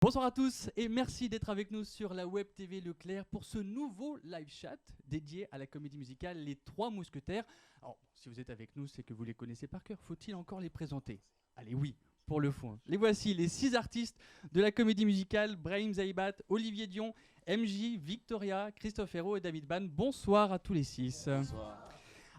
Bonsoir à tous et merci d'être avec nous sur la Web TV Leclerc pour ce nouveau live chat dédié à la comédie musicale Les Trois Mousquetaires. Alors, si vous êtes avec nous, c'est que vous les connaissez par cœur. Faut-il encore les présenter? Allez, oui, pour le fond. Les voici, les 6 artistes de la comédie musicale, Brahim Zaïbat, Olivier Dion, MJ, Victoria, Christophe Hérault et David Ban. Bonsoir à tous les 6. Bonsoir.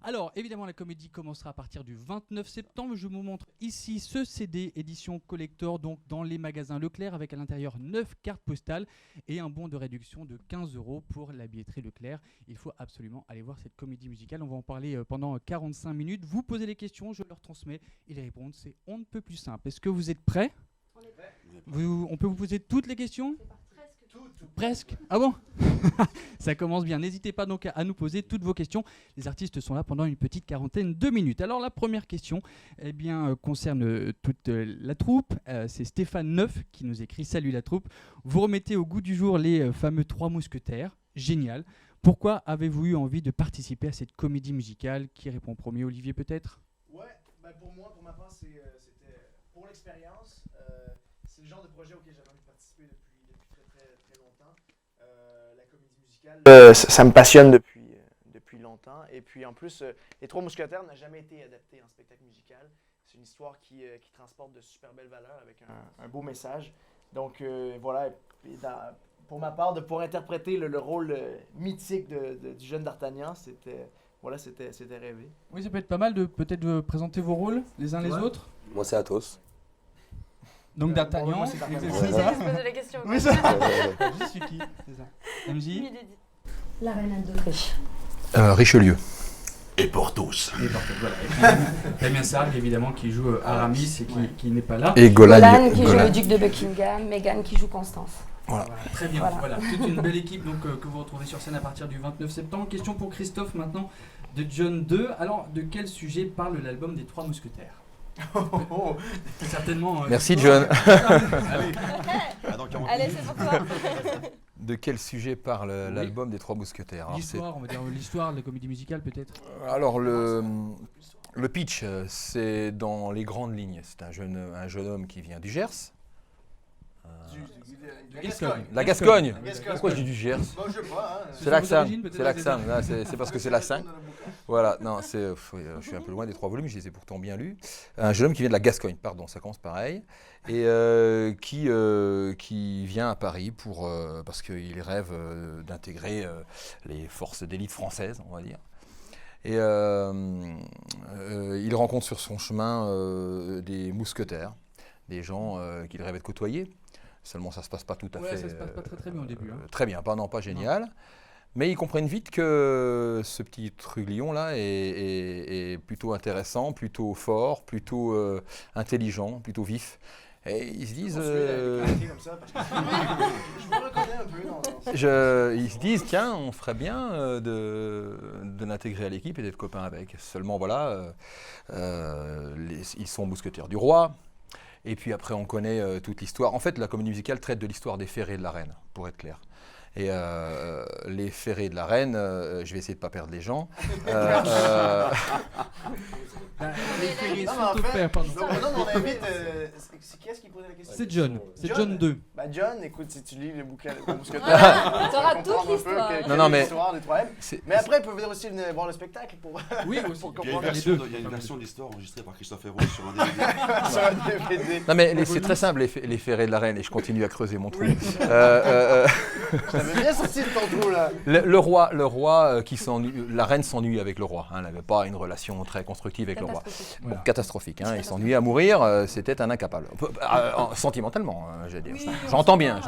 Alors, évidemment, la comédie commencera à partir du 29 septembre. Je vous montre ici ce CD édition collector, donc dans les magasins Leclerc, avec à l'intérieur 9 cartes postales et un bon de réduction de 15 € pour la billetterie Leclerc. Il faut absolument aller voir cette comédie musicale. On va en parler pendant 45 minutes. Vous posez les questions, je leur transmets et les répondre, c'est on ne peut plus simple. Est-ce que vous êtes prêts? On est prêts. On peut vous poser toutes les questions? Presque. Ah bon? Ça commence bien. N'hésitez pas donc à nous poser toutes vos questions. Les artistes sont là pendant une petite quarantaine de minutes. Alors la première question concerne toute la troupe. C'est Stéphane Neuf qui nous écrit: Salut la troupe. Vous remettez au goût du jour les fameux Trois Mousquetaires. Génial. Pourquoi avez-vous eu envie de participer à cette comédie musicale? Qui répond premier? Olivier peut-être? Ouais, pour moi, pour ma part, c'était pour l'expérience. C'est le genre de projet auquel j'avais envie de participer depuis très longtemps. La comédie musicale, ça me passionne depuis longtemps. Et puis en plus, Les Trois Mousquetaires n'a jamais été adapté en spectacle musical. C'est une histoire qui transporte de super belles valeurs avec un beau message. Donc voilà, pour ma part, de pouvoir interpréter le rôle mythique du jeune d'Artagnan, c'était rêvé. Oui, ça peut être pas mal de peut-être présenter vos rôles les uns les autres. Moi, c'est Athos. Donc d'Artagnan, moi, c'est D'Artagnan. c'est ça. Je posais la question. Oui, ça. Je suis qui? C'est ça. MJ. La reine Anne d'Autriche. Richelieu. Et Porthos. Et parfait, voilà. Et Damien Sargue, évidemment, qui joue Aramis et qui n'est pas là. Et Golan qui joue le duc de Buckingham, Meghan qui joue Constance. Voilà. Très bien, voilà. Toute une belle équipe donc, que vous retrouvez sur scène à partir du 29 septembre. Question pour Christophe maintenant, de John 2. Alors, de quel sujet parle l'album des Trois Mousquetaires? Certainement. Merci John. Allez, c'est pour toi. De quel sujet parle l'album des Trois Mousquetaires? L'histoire, on va dire l'histoire de la comédie musicale peut-être. Alors le pitch, c'est dans les grandes lignes. C'est un jeune homme qui vient du Gers. La Gascogne. Pourquoi je dis du Gers? C'est l'accent. C'est l'accent. C'est parce que c'est l'accent. Voilà, non, je suis un peu loin des 3 volumes, je les ai pourtant bien lus. Un jeune homme qui vient de la Gascogne, pardon, ça commence pareil, et qui vient à Paris parce qu'il rêve d'intégrer les forces d'élite françaises, on va dire. Et il rencontre sur son chemin des mousquetaires, des gens qu'il rêvait de côtoyer. Seulement, ça se passe pas tout à fait. Ça se passe pas très bien au début. Très bien, pas génial. Mais ils comprennent vite que ce petit truglion-là est plutôt intéressant, plutôt fort, plutôt intelligent, plutôt vif. Et ils se disent... Ils se disent, tiens, on ferait bien de l'intégrer à l'équipe et d'être copains avec. Seulement, voilà, ils sont mousquetaires du roi. Et puis après, on connaît toute l'histoire. En fait, la comédie musicale traite de l'histoire des ferrets de la reine, pour être clair. Et les ferrets de la reine, je vais essayer de ne pas perdre les gens. Les ferrets sont au père, pardon. Non, on invite. Qui est-ce qui posait la question? C'est John. C'est John 2. John, écoute, si tu lis le bouquin des Mousquetaires, tu auras toute l'histoire. Non, mais l'histoire des trois M. Mais après, ils peuvent aussi venir voir le spectacle pour. Oui, aussi. Pour Il y a comprendre une version de l'histoire enregistrée par Christophe Hérault sur un DVD. sur un DVD. Non, mais c'est très simple, les ferrets de la reine, et je continue à creuser mon trou. T'avais bien sorti de ton trou, là. Le roi qui s'ennuie, la reine s'ennuie avec le roi. Elle n'avait pas une relation très constructive avec le roi. Bon, catastrophique. Il s'ennuie à mourir. C'était un incapable. Sentimentalement, je veux dire. Oui, j'entends bien.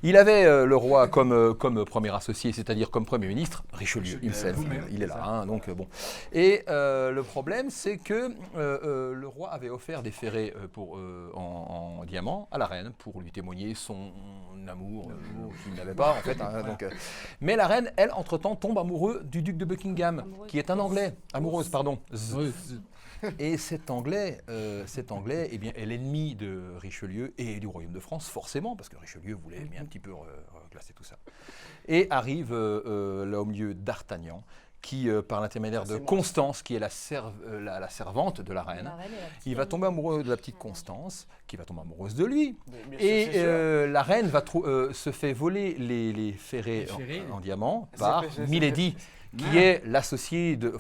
Il avait le roi comme premier associé, c'est-à-dire comme premier ministre, Richelieu himself. Il est là. Donc bon. Et le problème, c'est que le roi avait offert des ferrets en diamant à la reine pour lui témoigner son amour qu'il n'avait pas en fait. Mais la reine, elle, entre-temps, tombe amoureuse du duc de Buckingham, qui est un Anglais. Amoureuse, pardon. Et cet Anglais, eh bien, est l'ennemi de Richelieu et du royaume de France, forcément, parce que Richelieu voulait bien un petit peu reclasser tout ça. Et arrive là au milieu d'Artagnan, qui, par l'intermédiaire de C'est moi. Constance, qui est la servante de la reine, La reine et la petite il va amie. tomber amoureux de la petite Constance, qui va tomber amoureuse de lui. Bien sûr, Et c'est sûr. la reine se fait voler les ferrets Les ferrets. en diamant C'est- par c'est- Milady, qui est l'associé de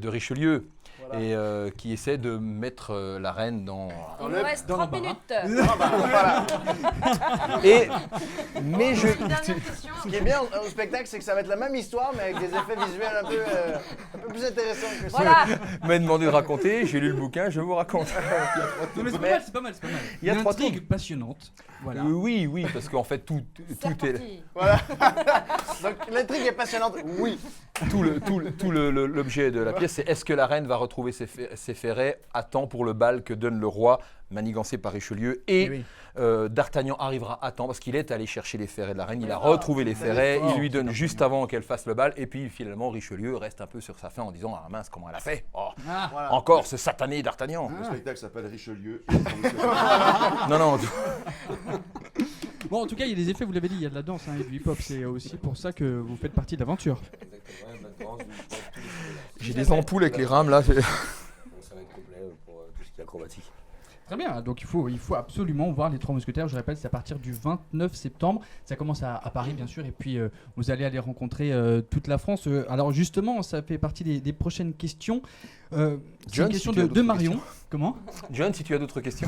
Richelieu, Voilà. et qui essaie de mettre la reine dans... Il nous reste dans 30 le minutes. Mais je... Une dernière question. Ce qui est bien au spectacle, c'est que ça va être la même histoire, mais avec des effets visuels un peu plus intéressants que ça. Voilà. m'a demandé de raconter, j'ai lu le bouquin, je vous raconte. Non, mais c'est pas mal. Il y a Une trois intrigue passionnante. Voilà. Oui, parce qu'en fait, tout C'est est... reparti. Voilà. Donc l'intrigue est passionnante. Oui. L'objet de la pièce, c'est est-ce que la reine va retrouver ses ferrets à temps pour le bal que donne le roi, manigancé par Richelieu, et Eh oui. D'Artagnan arrivera à temps parce qu'il est allé chercher les ferrets de la reine, il a retrouvé les ferrets, il lui donne juste avant qu'elle fasse le bal, et puis finalement Richelieu reste un peu sur sa faim en disant ah mince, comment elle a fait, oh, Ah. Voilà. encore ce satané d'Artagnan. Le spectacle s'appelle Richelieu. Non, Bon, en tout cas, il y a des effets, vous l'avez dit, il y a de la danse et du hip-hop. C'est aussi pour ça que vous faites partie de l'aventure. j'ai des ampoules avec les rames là. Ça va être complet pour tout ce qui est acrobatique. Très bien, donc il faut absolument voir les Trois Mousquetaires. Je rappelle, c'est à partir du 29 septembre. Ça commence à Paris, bien sûr, et puis vous allez aller rencontrer toute la France. Alors justement, ça fait partie des prochaines questions. C'est John, une question si tu as de d'autres Marion. questions. Comment John, si tu as d'autres questions.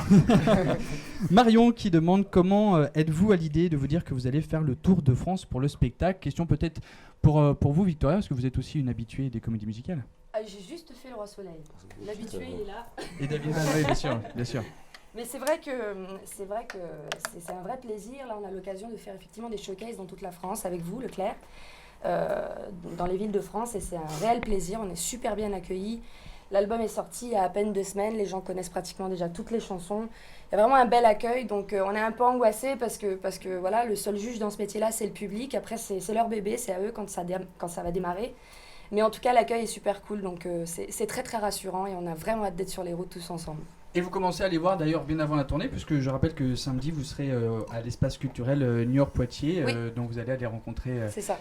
Marion qui demande comment êtes-vous à l'idée de vous dire que vous allez faire le tour de France pour le spectacle. Question peut-être pour vous, Victoria, parce que vous êtes aussi une habituée des comédies musicales. Ah, j'ai juste fait le Roi Soleil. L'habitué, il est là. Et David, oui, bien sûr. Mais c'est vrai que c'est un vrai plaisir. Là, on a l'occasion de faire effectivement des showcases dans toute la France avec vous, Leclerc, dans les villes de France, et c'est un réel plaisir. On est super bien accueillis. L'album est sorti il y a à peine 2 semaines. Les gens connaissent pratiquement déjà toutes les chansons. Il y a vraiment un bel accueil. Donc, on est un peu angoissés parce que voilà, le seul juge dans ce métier-là, c'est le public. Après, c'est leur bébé, c'est à eux quand ça va démarrer. Mais en tout cas, l'accueil est super cool. Donc, c'est très, très rassurant et on a vraiment hâte d'être sur les routes tous ensemble. Et vous commencez à les voir d'ailleurs bien avant la tournée, puisque je rappelle que samedi vous serez à l'espace culturel New York-Poitiers, Oui. donc vous allez aller rencontrer C'est ça.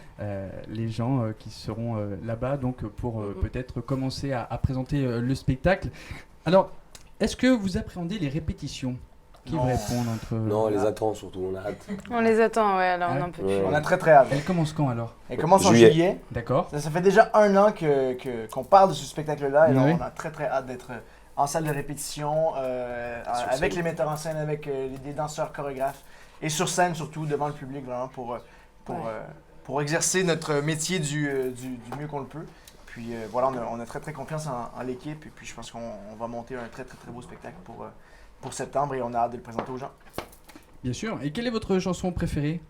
les gens qui seront là-bas, donc pour peut-être commencer à présenter le spectacle. Alors, est-ce que vous appréhendez les répétitions? Qui va répondre entre... Non, on les attend surtout, on a hâte. On les attend, ouais, alors Ouais. on n'en peut Ouais. plus. On a très très hâte. Elle commence quand alors? Elle commence en Juillet. juillet. D'accord. Ça fait déjà 1 an qu'on parle de ce spectacle-là et Oui. on a très très hâte d'être en salle de répétition, avec les metteurs en scène, avec des danseurs chorégraphes et sur scène surtout, devant le public vraiment pour exercer notre métier du mieux qu'on le peut. Puis voilà, on a très très confiance en l'équipe et puis je pense qu'on va monter un très très très beau spectacle pour septembre et on a hâte de le présenter aux gens. Bien sûr. Et quelle est votre chanson préférée?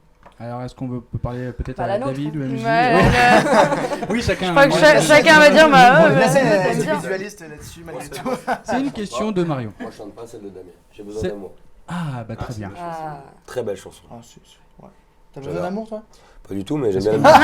Alors, est-ce qu'on peut parler peut-être Pas à la nôtre. David ou à Musi? Ouais, Oui, chacun. Je crois que Moi, chacun va dire, On bah va laisser ouais, les bien. visualistes là-dessus malgré tout. C'est une question de Mario. Moi, je chante pas celle de Damien. J'ai besoin C'est- d'amour. Ah, bah très bien. Ah. Très belle chanson. Ah, ouais. T'as besoin J'adore. d'amour toi? Pas du tout, mais j'aime bien la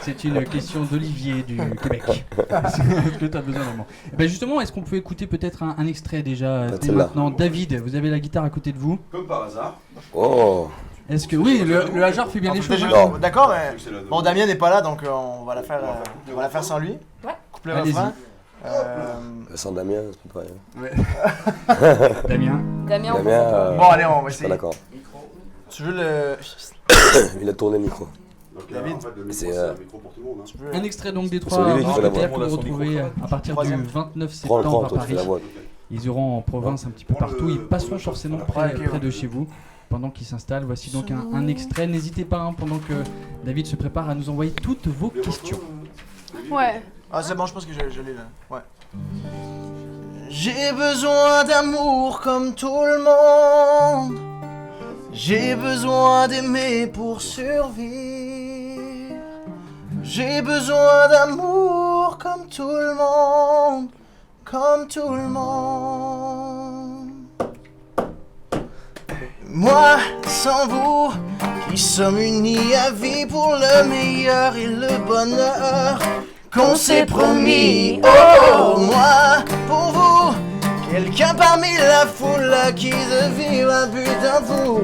C'est une question d'Olivier du Québec. Est-ce que tu as besoin d'amour? Eh ben justement, est-ce qu'on peut écouter peut-être un extrait déjà Peut-être dès celle-là. maintenant? David, vous avez la guitare à côté de vous. Comme par hasard. Oh, Est-ce que oui, le hasard fait bien les choses. Non. D'accord, mais C'est la bon, Damien n'est pas là, donc on va la faire sans lui. Ouais. Coupe le Allez-y. refrain. sans Damien, c'est pas pareil. Damien. Damien, on Damien, pense Bon, allez, on va je suis pas essayer. d'accord. Tu veux le. Il a tourné le micro. Donc, David. en fait, le micro, C'est, c'est un micro pour tout le monde. Hein. Tu veux- Un extrait donc des C'est trois lui qui fait la voix. mousquetaires que vous retrouvez à partir du Troisième. 29 Prends septembre à toi, tu fais Paris. la voix. Ils iront en province un petit peu partout. Ils passeront forcément près de chez vous pendant qu'ils s'installent. Voici donc un extrait. N'hésitez pas, hein, pendant que David se prépare, à nous envoyer toutes vos questions. Ouais. Ah, c'est bon, je pense que je l'ai là. Ouais. J'ai besoin d'amour comme tout le monde. J'ai besoin d'aimer pour survivre. J'ai besoin d'amour comme tout le monde. Comme tout le monde. Moi, sans vous, qui sommes unis à vie pour le meilleur et le bonheur qu'on s'est promis. Oh, moi, pour vous, Quelqu'un parmi la foule qui de vivre un putain fou.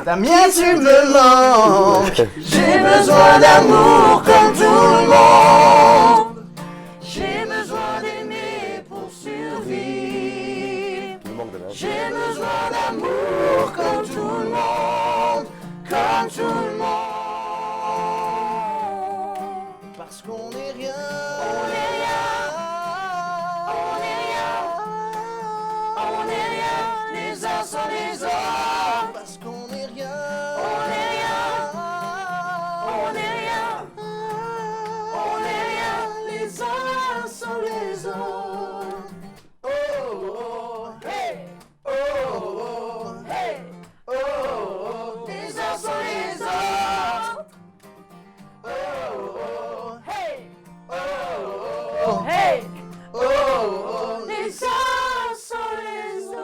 Damien, tu me manques. J'ai besoin d'amour comme tout le monde. J'ai besoin d'aimer pour survivre. Il manque de rien. J'ai besoin d'amour comme tout le monde. Comme tout le monde. Parce qu'on est rien. On est rien. On est rien. On est rien. Les uns sans les autres. Parce qu'on est rien. On est rien. On est rien. On est rien. Les uns sans les autres. Oh, oh, hey. Oh, oh, hey. Oh, oh, les uns sans les autres. Oh, oh, hey. Oh, oh, hey. Oh, oh, les uns sans les autres.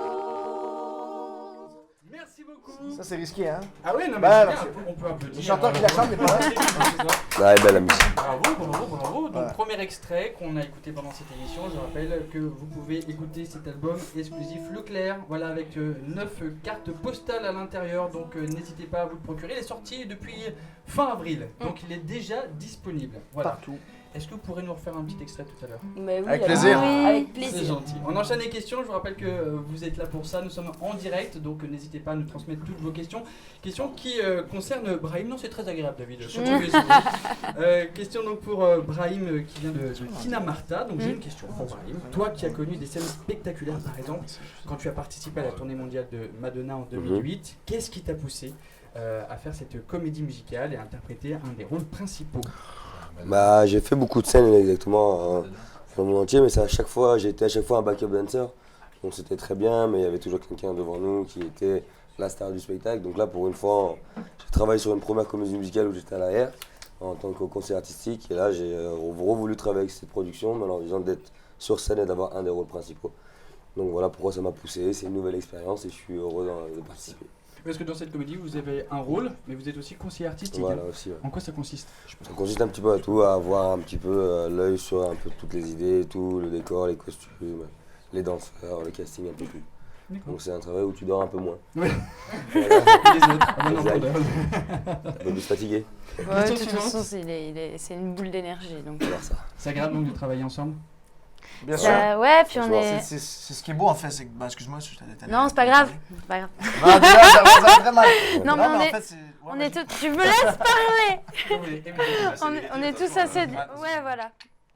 Merci beaucoup. Ça, c'est risqué, hein? Ah oui, non, mais Bah, c'est non, bien, on peut applaudir. Le chanteur qui la chante n'est pas là. Ouais, belle la musique. Bravo, bravo, bravo. Donc, Ouais. premier extrait qu'on a écouté pendant cette émission. Je rappelle que vous pouvez écouter cet album exclusif Leclerc. Voilà, avec 9 cartes postales à l'intérieur. Donc, n'hésitez pas à vous le procurer. Il est sorti depuis fin avril. Donc, il est déjà disponible. Voilà. Partout. Est-ce que vous pourrez nous refaire un petit extrait tout à l'heure? Mais oui, Avec plaisir. Avec C'est plaisir. gentil. On enchaîne les questions. Je vous rappelle que vous êtes là pour ça. Nous sommes en direct, donc n'hésitez pas à nous transmettre toutes vos questions. Questions qui concernent Brahim. Non, c'est très agréable, David. Surtout que c'est- question donc pour Brahim qui vient de Tina Marta. Donc j'ai une question pour Brahim. Toi qui as connu des scènes spectaculaires, par exemple, quand tu as participé à la tournée mondiale de Madonna en 2008, qu'est-ce qui t'a poussé à faire cette comédie musicale et à interpréter un des rôles principaux? Bah, j'ai fait beaucoup de scènes exactement dans le monde entier, mais à chaque fois, j'ai été à chaque fois un backup dancer. Donc c'était très bien, mais il y avait toujours quelqu'un devant nous qui était la star du spectacle. Donc là, pour une fois, j'ai travaillé sur une première comédie musicale où j'étais à l'arrière en tant que conseiller artistique. Et là, j'ai voulu travailler avec cette production, mais en disant d'être sur scène et d'avoir un des rôles principaux. Donc voilà pourquoi ça m'a poussé. C'est une nouvelle expérience et je suis heureux de participer. Parce que dans cette comédie, vous avez un rôle, mais vous êtes aussi conseiller artistique. Voilà aussi. Ouais. En quoi ça consiste? Ça consiste un petit peu à tout, à avoir un petit peu l'œil sur un peu toutes les idées, tout, le décor, les costumes, les danseurs, le casting, un peu tout. D'accord. Donc c'est un travail où tu dors un peu moins. Oui. Voilà. Les autres, à bon Exact. entendeur. Un peu plus fatigué. Ouais, de Question toute suivante. façon, c'est une boule d'énergie. Donc. Faire ça. C'est agréable donc de travailler ensemble. Bien sûr. Ouais, puis on Franchement, est. C'est ce qui est beau en fait, c'est que. Bah, excuse-moi, je t'allais. Non, c'est pas grave. C'est pas grave. Ah, déjà, ça va très mal. Non, mais on en est. fait, c'est. On est tous. Tu me laisses parler. On est tous assez. Ouais, voilà.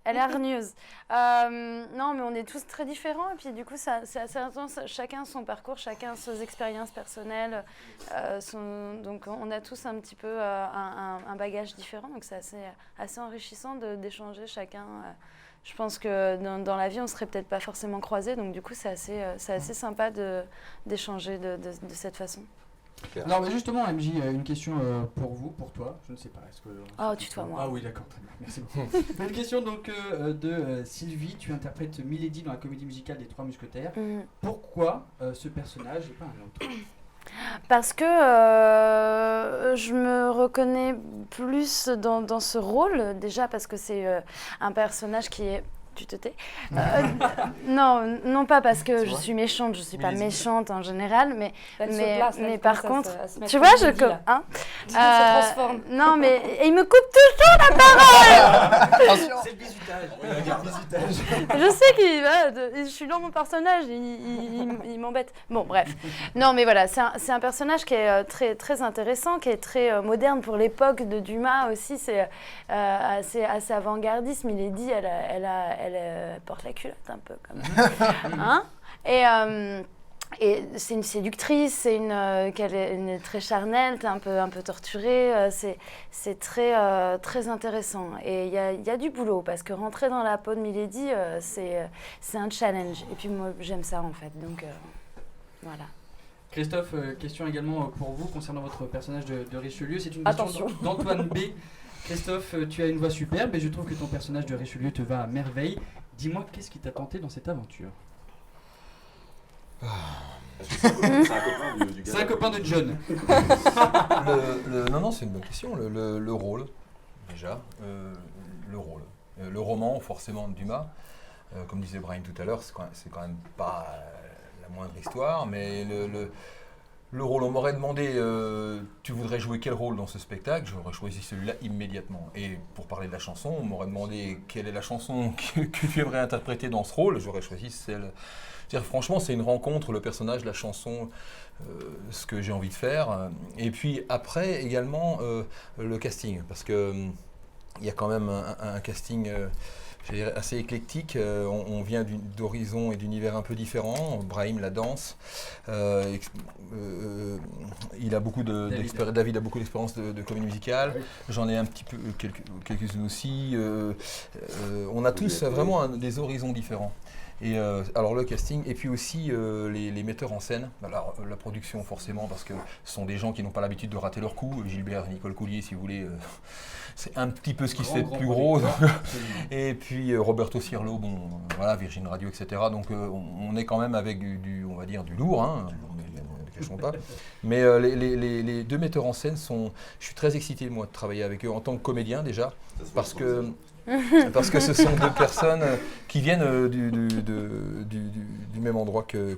Elle est hargneuse. Non, mais on est tous très différents. Et puis, du coup, c'est assez intense. Chacun son parcours, chacun ses expériences personnelles. Donc, on a tous un petit peu un bagage différent. Donc, c'est assez enrichissant d'échanger chacun. Je pense que dans la vie, on ne serait peut-être pas forcément croisés. Donc, du coup, c'est assez sympa d'échanger de cette façon. Alors bah, justement, MJ, une question pour vous, pour toi. Je ne sais pas. Est-ce que Oh, tutoie-moi. Ah oui, d'accord, très bien. Merci beaucoup. Une question donc de Sylvie. Tu interprètes Milady dans la comédie musicale des Trois Mousquetaires. Pourquoi ce personnage et pas un autre? Parce que je me reconnais plus dans ce rôle, déjà parce que c'est un personnage qui est... Tu te tais non, pas parce que je suis méchante, je suis pas méchante en général, mais par contre, tu vois, hein, se transforme. Non, mais il me coupe toujours la parole. C'est le bisutage. Oui, on va dire bisutage. Je sais je suis dans mon personnage, il m'embête. Bon, bref. Non, mais voilà, c'est un personnage qui est très, très intéressant, qui est très moderne pour l'époque de Dumas aussi. C'est assez avant-gardiste. Milady, elle porte la culotte un peu quand même. Hein? Et c'est une séductrice, qu'elle est très charnelle, un peu torturée. C'est très, très intéressant. Et il y a du boulot parce que rentrer dans la peau de Milady, c'est un challenge. Et puis moi, j'aime ça en fait. Donc voilà. Christophe, question également pour vous concernant votre personnage de Richelieu. C'est une question d'Antoine B. Christophe, tu as une voix superbe et je trouve que ton personnage de Richelieu te va à merveille. Dis-moi, qu'est-ce qui t'a tenté dans cette aventure? C'est un copain de John. Non, c'est une bonne question. Le rôle, déjà. Le rôle. Le roman, forcément, de Dumas. Comme disait Brahim tout à l'heure, c'est quand même pas la moindre histoire, mais le rôle, on m'aurait demandé, tu voudrais jouer quel rôle dans ce spectacle? J'aurais choisi celui-là immédiatement. Et pour parler de la chanson, on m'aurait demandé quelle est la chanson que tu aimerais interpréter dans ce rôle. J'aurais choisi celle. Franchement, c'est une rencontre, le personnage, la chanson, ce que j'ai envie de faire. Et puis après, également, le casting. Parce que il y a quand même un casting assez éclectique. On vient d'horizons et d'univers un peu différents. Brahim, la danse. Il a beaucoup David a beaucoup d'expérience de comédie musicale. Oui. J'en ai un petit peu quelques-unes aussi. On a tous vraiment des horizons différents. Et alors le casting, et puis aussi les metteurs en scène, alors, la production forcément, parce que ce sont des gens qui n'ont pas l'habitude de rater leur coup. Gilbert, Nicole Coulier, si vous voulez, c'est un petit peu ce qui se fait de plus gros. Et puis Roberto Cirlo, bon, voilà, Virgin Radio, etc. Donc on est quand même avec on va dire, du lourd, hein, ne cachons pas. Mais les deux metteurs en scène je suis très excité, moi, de travailler avec eux en tant que comédien déjà, parce que ce sont deux personnes qui viennent du même endroit que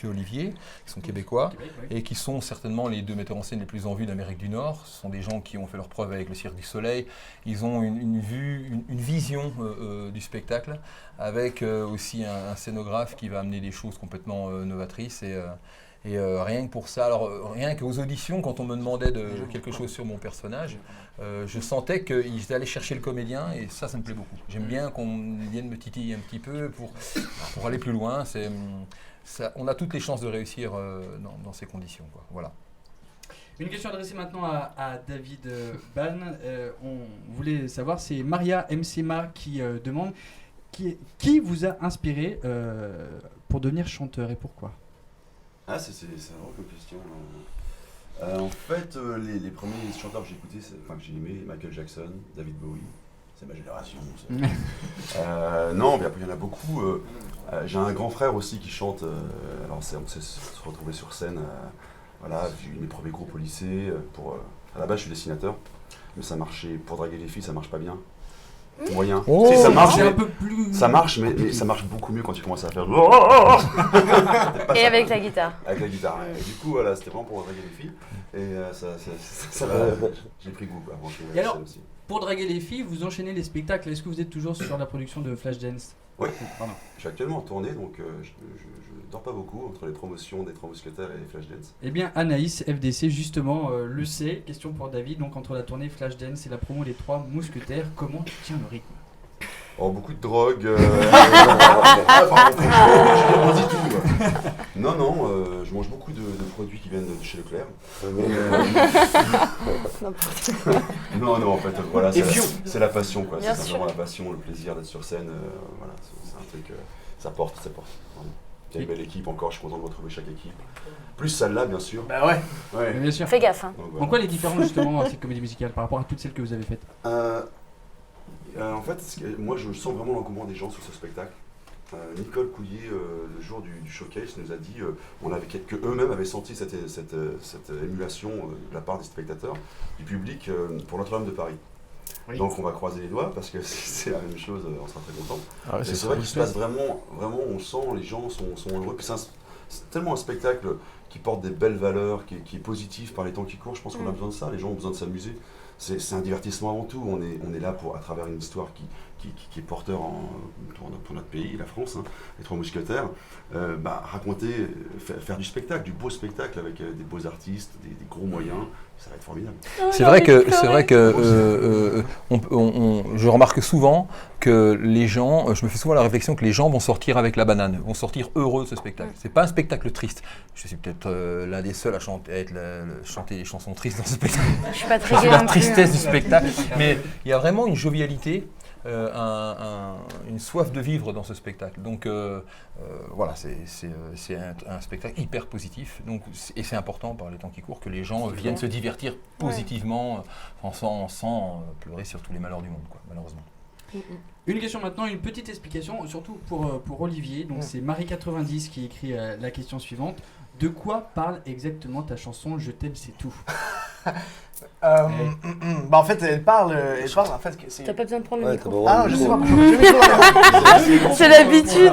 Olivier, qui sont québécois, et qui sont certainement les deux metteurs en scène les plus en vue d'Amérique du Nord. Ce sont des gens qui ont fait leur preuve avec le Cirque du Soleil. Ils ont une vision du spectacle, avec aussi un scénographe qui va amener des choses complètement novatrices. Et rien que pour ça, alors rien qu'aux auditions, quand on me demandait quelque chose sur mon personnage, je sentais qu'ils allaient chercher le comédien, et ça me plaît beaucoup. J'aime bien qu'on vienne me titiller un petit peu pour aller plus loin. On a toutes les chances de réussir dans ces conditions, quoi. Voilà. Une question adressée maintenant à David Ban. On voulait savoir, c'est Maria Mcma qui demande qui vous a inspiré pour devenir chanteur et pourquoi? Ah, c'est vraiment une question. En fait, les premiers chanteurs que j'ai écoutés, que j'ai aimé, Michael Jackson, David Bowie, c'est ma génération. Non, mais après, il y en a beaucoup. J'ai un grand frère aussi qui chante. Alors, on s'est retrouvé sur scène. Voilà, j'ai eu mes premiers groupes au lycée. À la base, je suis dessinateur, mais ça marchait. Pour draguer les filles, ça marche pas bien. Moyen. Oh, ça marche, un peu plus... ça marche, mais ça marche beaucoup mieux quand tu commences à faire. Et avec la guitare. Avec la guitare. Et du coup, voilà, c'était vraiment pour draguer les filles. Et j'ai pris goût. Et alors, pour draguer les filles, vous enchaînez les spectacles. Est-ce que vous êtes toujours sur la production de Flashdance? Oui. Pardon. Je suis actuellement en tournée, donc je dors pas beaucoup entre les promotions des Trois Mousquetaires et les Flashdance. Eh bien, Anaïs FDC, justement, le sait. Question pour David. Donc, entre la tournée Flashdance et la promo des Trois Mousquetaires, comment tu tiens le rythme? Oh, beaucoup de drogue. Je dis tout. Non, je mange beaucoup de produits qui viennent de chez Leclerc. Non, en fait, voilà, c'est la passion, quoi. C'est simplement la passion, le plaisir d'être sur scène. Voilà, c'est un truc, ça porte. Il y a une belle équipe encore, je suis content de retrouver chaque équipe. Plus celle-là, bien sûr. Bah ouais. Bien sûr. Fais gaffe. Hein. Donc, voilà. En quoi les différences, justement, de cette comédie musicale par rapport à toutes celles que vous avez faites? En fait, moi, je sens vraiment l'engouement des gens sur ce spectacle. Nicole Coulier, le jour du showcase, nous a dit qu'eux-mêmes avaient senti cette émulation de la part des spectateurs, du public, pour Notre-Dame de Paris. Oui. Donc on va croiser les doigts parce que c'est la même chose, on sera très contents. Ah ouais, c'est vrai qu'il se passe vraiment, on sent, les gens sont heureux. C'est tellement un spectacle qui porte des belles valeurs, qui est positif par les temps qui courent. Je pense qu'on a besoin de ça, les gens ont besoin de s'amuser. C'est un divertissement avant tout, on est là à travers une histoire qui est porteur pour notre pays, la France, hein, les Trois Mousquetaires, raconter, faire du spectacle, du beau spectacle avec des beaux artistes, des gros moyens, ça va être formidable. C'est vrai que je remarque souvent que les gens, je me fais souvent la réflexion que les gens vont sortir avec la banane, vont sortir heureux de ce spectacle. C'est pas un spectacle triste. Je suis peut-être l'un des seuls à chanter les chansons tristes dans ce spectacle. Je suis pas très je suis la tristesse du spectacle, mais il y a vraiment une jovialité. Une soif de vivre dans ce spectacle. Donc voilà, c'est un spectacle hyper positif. Donc, et c'est important par les temps qui courent que les gens viennent se divertir positivement sans pleurer sur tous les malheurs du monde, quoi, malheureusement. Une question maintenant, une petite explication, surtout pour Olivier. Donc c'est Marie90 qui écrit la question suivante. De quoi parle exactement ta chanson « Je t'aime, c'est tout » En fait, elle parle en fait que c'est... T'as pas besoin de prendre le Ouais, micro. t'as pas Ah non, je sais pas. J'ai le micro. C'est l'habitude.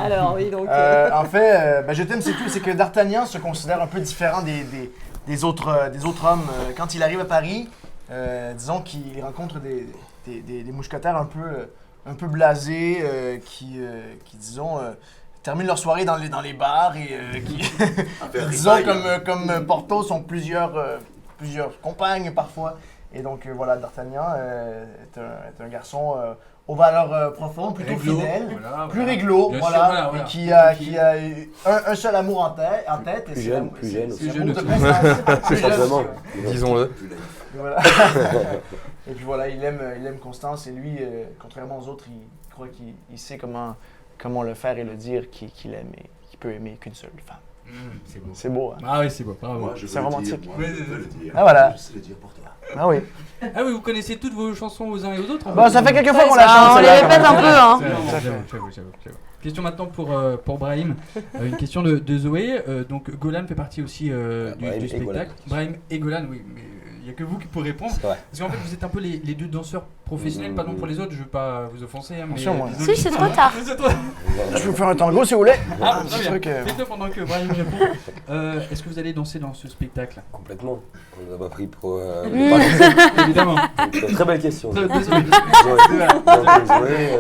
Alors oui, donc... En fait, Je t'aime, c'est tout. C'est que D'Artagnan se considère un peu différent des autres hommes. Quand il arrive à Paris, disons qu'il rencontre des mousquetaires un peu blasés qui disons, terminent leur soirée dans les bars et qui, disons, comme Porthos, ont plusieurs compagnes parfois. Et donc voilà, D'Artagnan est un garçon aux valeurs profondes, plutôt fidèle, plus réglo, Bien voilà, sûr, et qui a eu un seul amour en tête. Plus jeune aussi. Plus jeune de Constance. Plus jeune, Simplement. Disons-le. et voilà. Et puis voilà, il aime Constance et lui, contrairement aux autres, il croit qu'il sait comment le faire et le dire qu'il aime et qu'il peut aimer qu'une seule femme. C'est beau. C'est beau, hein? Ah oui, c'est beau. Bravo. Moi, je veux C'est le romantique. dire. Oui, Moi, je veux le dire. Ah, voilà. Je sais le dire pour toi. Ah oui. Ah oui, vous connaissez toutes vos chansons aux uns et aux autres en Bon, fait. ça fait quelques fois qu'on la Ah, chante. on les celle-là, répète quand un même. peu, hein. J'avoue. Question maintenant pour Brahim. Une question de Zoé. Donc Golan fait partie aussi du Brahim et spectacle. Golan. Brahim et Golan, oui, mais il n'y a que vous qui pourrez répondre. C'est vrai. Parce qu'en fait, vous êtes un peu les deux danseurs professionnels, pardon pour les autres, je veux pas vous offenser. Hein, mais Attention, moi. désolé. Si, c'est trop tard. C'est trop tard. Je vais vous faire un tango si vous voulez. Ah, Un très petit bien. truc. Faites-le pendant que Brahim répond. Est-ce que vous allez danser dans ce spectacle? Complètement. On nous a pas pris pour... Évidemment. Très belle question. Désolé.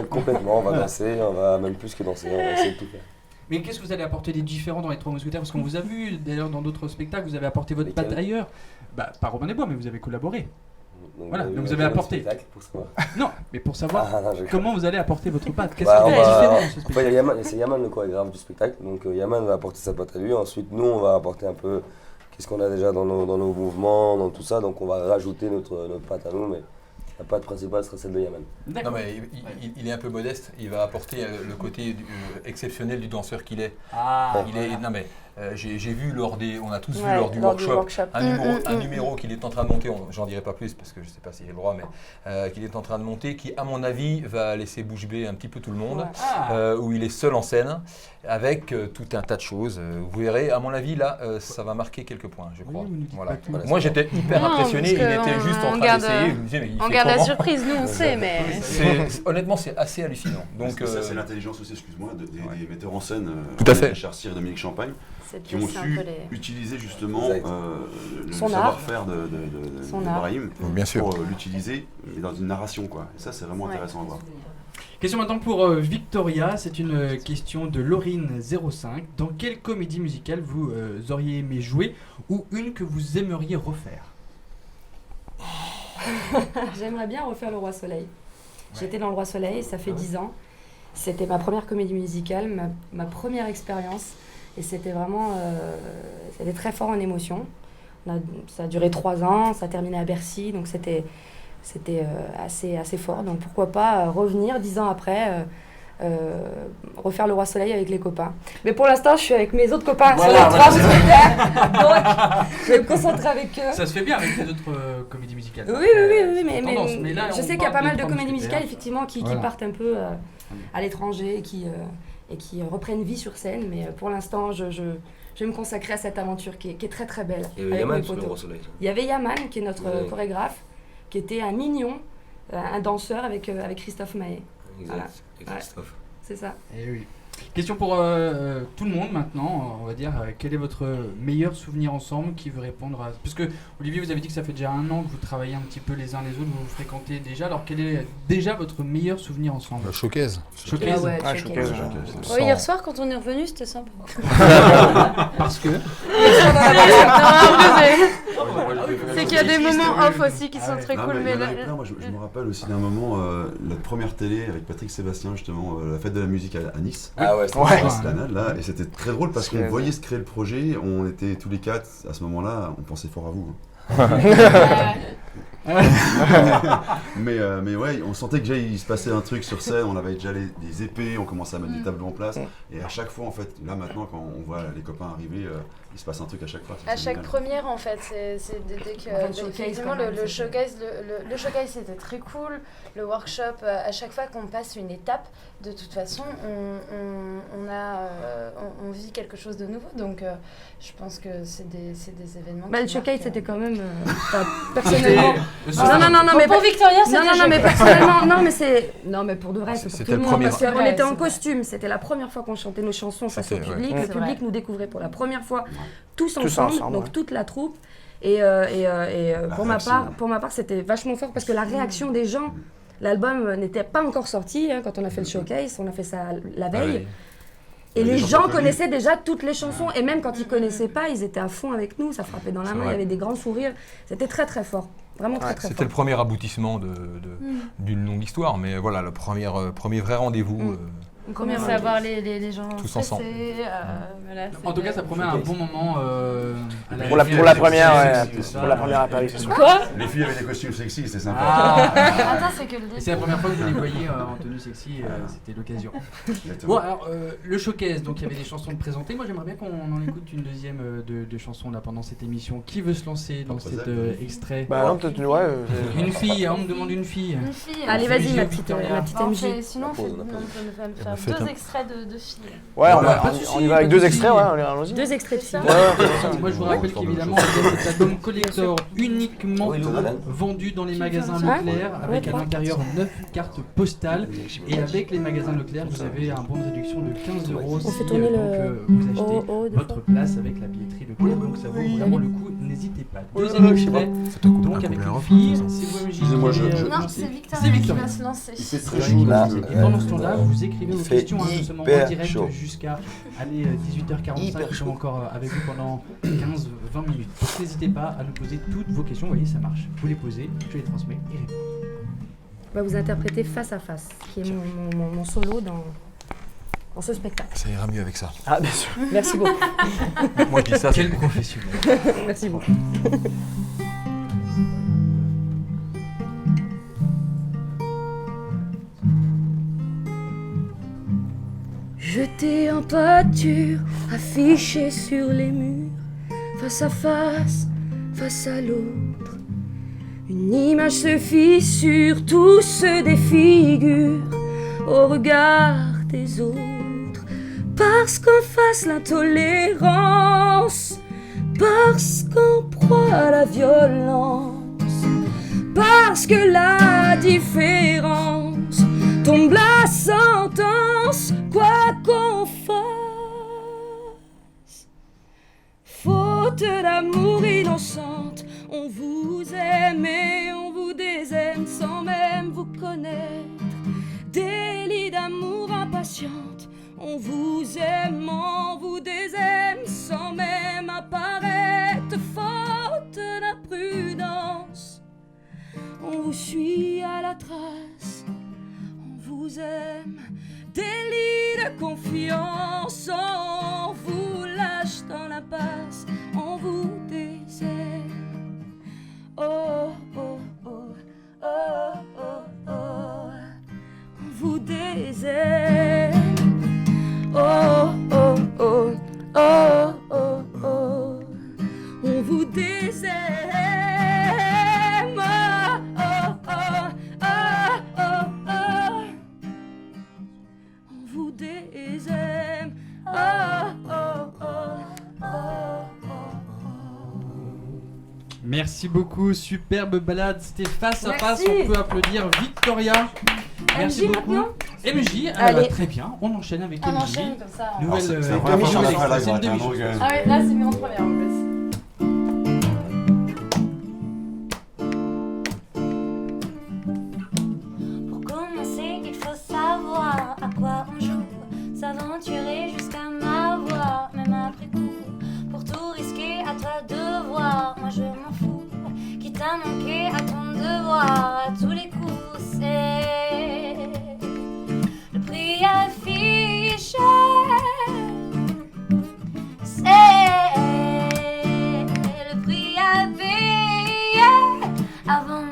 Complètement, on va danser, on va même plus que danser, on va essayer de tout faire. Mais qu'est-ce que vous allez apporter des différents dans les Trois Mousquetaires? Parce qu'on vous a vu d'ailleurs dans d'autres spectacles, vous avez apporté votre patte Lesquels? ailleurs. Bah, pas Robin des Bois, mais vous avez collaboré. Voilà, donc vous on avez a apporté. un spectacle pour savoir. Non, mais pour savoir Ah, non, je- comment vous allez apporter votre patte. Qu'est-ce Bah, qui on va être différent dans ce En fait, spectacle? il y a Yaman, c'est Yaman le chorégraphe du spectacle, donc Yaman va apporter sa patte à lui. Ensuite, nous, on va apporter un peu qu'est-ce qu'on a déjà dans nos mouvements, dans tout ça, donc on va rajouter notre patte à nous, mais la patte principale sera celle de Yaman. Non D'accord. mais il est un peu modeste, il va apporter le côté exceptionnel du danseur qu'il est. Ah, Non mais j'ai vu on a tous vu Ouais, lors du lors du workshop, workshop. un numéro qu'il est en train de monter, j'en dirai pas plus parce que je sais pas s'il a le droit, mais qu'il est en train de monter, qui à mon avis va laisser bouche bée un petit peu tout le monde, Ah. où il est seul en scène, avec tout un tas de choses. Vous verrez, à mon avis là, ça va marquer quelques points, je crois. Oui, vous nous dites Voilà. pas tout. Voilà. Moi j'étais hyper Non, impressionné, il parce que était juste en on train garde- d'essayer, je me disais mais il On fait garde la comment surprise, nous on sait, mais... Honnêtement c'est assez hallucinant. Donc Ça, c'est l'intelligence aussi, excuse-moi, des metteurs en scène, Tout à fait. Richard Cyr et Dominique Champagne, C'est qui ont c'est un su peu les... utiliser justement Exact. le Son savoir-faire de Son art. Brahim bien sûr. pour l'utiliser mais dans une narration, quoi. Et ça, c'est vraiment Ouais. intéressant à voir. Question maintenant pour Victoria, c'est une question de Laurine05. Dans quelle comédie musicale vous auriez aimé jouer ou une que vous aimeriez refaire? J'aimerais bien refaire Le Roi Soleil. J'étais dans Le Roi Soleil, ça fait 10 ans. C'était ma première comédie musicale, ma première expérience. Et c'était vraiment... c'était très fort en émotion. Ça a duré 3 ans, ça a terminé à Bercy, donc c'était assez fort. Donc pourquoi pas revenir 10 ans après, refaire Le Roi Soleil avec les copains. Mais pour l'instant, je suis avec mes autres copains sur les trois mousquetaires, donc je vais me concentrer avec eux. Ça se fait bien avec les autres comédies musicales. Oui, mais là, je on sais qu'il y a parle pas des mal de Trois comédies Mousquetaires. musicales effectivement qui Voilà. partent un peu à l'étranger et qui reprennent vie sur scène. Mais pour l'instant, je vais me consacrer à cette aventure qui est très très belle. Il y avait avec Yaman mes sur le potos. Roi Soleil. Il y avait Yaman qui est notre Ouais. chorégraphe, qui était un mignon, un danseur avec Christophe Maé. Voilà. Exact, et Christophe. C'est ça. Eh oui. Question pour tout le monde maintenant, on va dire, quel est votre meilleur souvenir ensemble? Qui veut répondre à... Parce que Olivier, vous avez dit que ça fait déjà 1 an que vous travaillez un petit peu les uns les autres, vous vous fréquentez déjà, alors quel est déjà votre meilleur souvenir ensemble? Showcase. Showcase. Ah ouais, Ah, showcase. showcase. Ouais, hier soir, quand on est revenu, c'était sympa. Parce que... C'est qu'il y a des moments off aussi qui sont très Non, cool. mais il y Mais en a plein. Moi, je me rappelle aussi d'un moment, la première télé avec Patrick Sébastien, justement, la fête de la musique à Nice. Ah ouais, Ouais. À Esplanade, là, et c'était très drôle parce qu'on Parce que- voyait se créer le projet, on était tous les 4 à ce moment-là, on pensait fort à vous. mais ouais, on sentait que déjà il se passait un truc sur scène, on avait déjà des épées, on commençait à mettre des tableaux en place. Et à chaque fois, en fait, là maintenant, quand on voit les copains arriver, il se passe un truc à chaque fois. À chaque première, en fait, c'est dès que effectivement le showcase c'était très cool. Le workshop, à chaque fois qu'on passe une étape, de toute façon, on vit quelque chose de nouveau. Donc, je pense que c'est des événements. Le showcase, c'était quand même personnellement. Non, mais pour Victoria, c'était non, mais personnellement, mais pour de vrai, c'est pour tout le monde. Parce qu'on était en costume, c'était la première fois qu'on chantait nos chansons face au public. Le public nous découvrait pour la première fois tous ensemble, donc toute la troupe. Et pour ma part, c'était vachement fort parce que la réaction des gens, l'album n'était pas encore sorti quand on a fait le showcase, on a fait ça la veille. Et les gens connaissaient déjà toutes les chansons, et même quand ils connaissaient pas, ils étaient à fond avec nous, ça frappait dans la main, il y avait des grands sourires, c'était très très fort, vraiment très très fort. C'était le premier aboutissement d'une longue histoire, mais voilà, le premier vrai rendez-vous. On commence à voir les gens tous ensemble. Voilà, En tout cas, ça promet un bon moment pour la première apparition. Quoi? Les filles avaient des costumes sexy, c'était sympa. Attends, c'est que le Et c'est la première fois que vous les voyez en tenue sexy, c'était l'occasion. Bon, alors, le showcase, donc il y avait des chansons de présenter. Moi, j'aimerais bien qu'on en écoute une deuxième de chansons là pendant cette émission. Qui veut se lancer dans cet extrait? Bah non, peut-être une fille, on me demande une fille. Une fille. Allez, vas-y, ma petite MJ. Sinon, on peut faire 2 extraits de filles. Ouais, on y va avec 2 extraits, allons-y. 2 extraits de filles. Moi, je vous rappelle qu'évidemment, il y a cet album collector uniquement vendu dans les magasins Leclerc, avec à l'intérieur 9 cartes postales. Et avec les magasins Leclerc, vous avez un bon de réduction de 15 € si vous achetez votre place avec la billetterie Leclerc. Donc ça vaut vraiment le coup, n'hésitez pas. Deuxième extrait, donc avec une fille, c'est vous Excusez-moi, Non, c'est Victoria qui va se lancer. C'est très chaud là. Et pendant ce temps-là, vous écrivez vos questions, nous sommes en direct jusqu'à 18h45, nous sommes encore avec vous pendant 15-20 minutes. Donc n'hésitez pas à nous poser toutes vos questions, vous voyez ça marche. Vous les posez, je les transmets et répondez. Vous interprétez Face à Face, qui est mon solo dans ce spectacle. Ça ira mieux avec ça. Ah, bien sûr. Merci beaucoup. Moi qui dis ça, Quel professionnel. Merci beaucoup. Jeté en pâture, affiché sur les murs, face à l'autre. Une image se fissure, tout se défigure au regard des autres. Parce qu'en face l'intolérance, parce qu'en proie à la violence, parce que la différence tombe la sentence, quoi qu'on fasse. Faute d'amour innocente, on vous aime et on vous désaime sans même vous connaître. Délit d'amour impatiente, on vous aime, on vous désaime sans même apparaître. Faute d'imprudence, on vous suit à la trace, on vous aime. Délit de confiance, on vous lâche dans l'impasse, on vous désaime. Oh, oh, oh, oh, oh, oh, on vous désaime. Oh, oh, oh, oh, oh, oh, on vous désaime. Oh, oh, oh, oh, oh, oh, on vous désaime. Oh, oh, oh, oh, oh, oh. Merci beaucoup, superbe balade, c'était Face à Face, on peut applaudir Victoria. Merci beaucoup. MJ, très bien, on enchaîne avec MJ. On enchaîne comme ça. C'est la première fois qu'on a fait la gratte, donc, Ah ouais, là c'est mis en première en plus. Pour commencer, il faut savoir à quoi on joue, s'aventurer jusqu'à m'avoir, même après coup. Pour tout risquer, à toi de voir, moi je m'en fous. Quitte à manquer à ton devoir, à tous les coups, c'est le prix affiché. C'est le prix à payer avant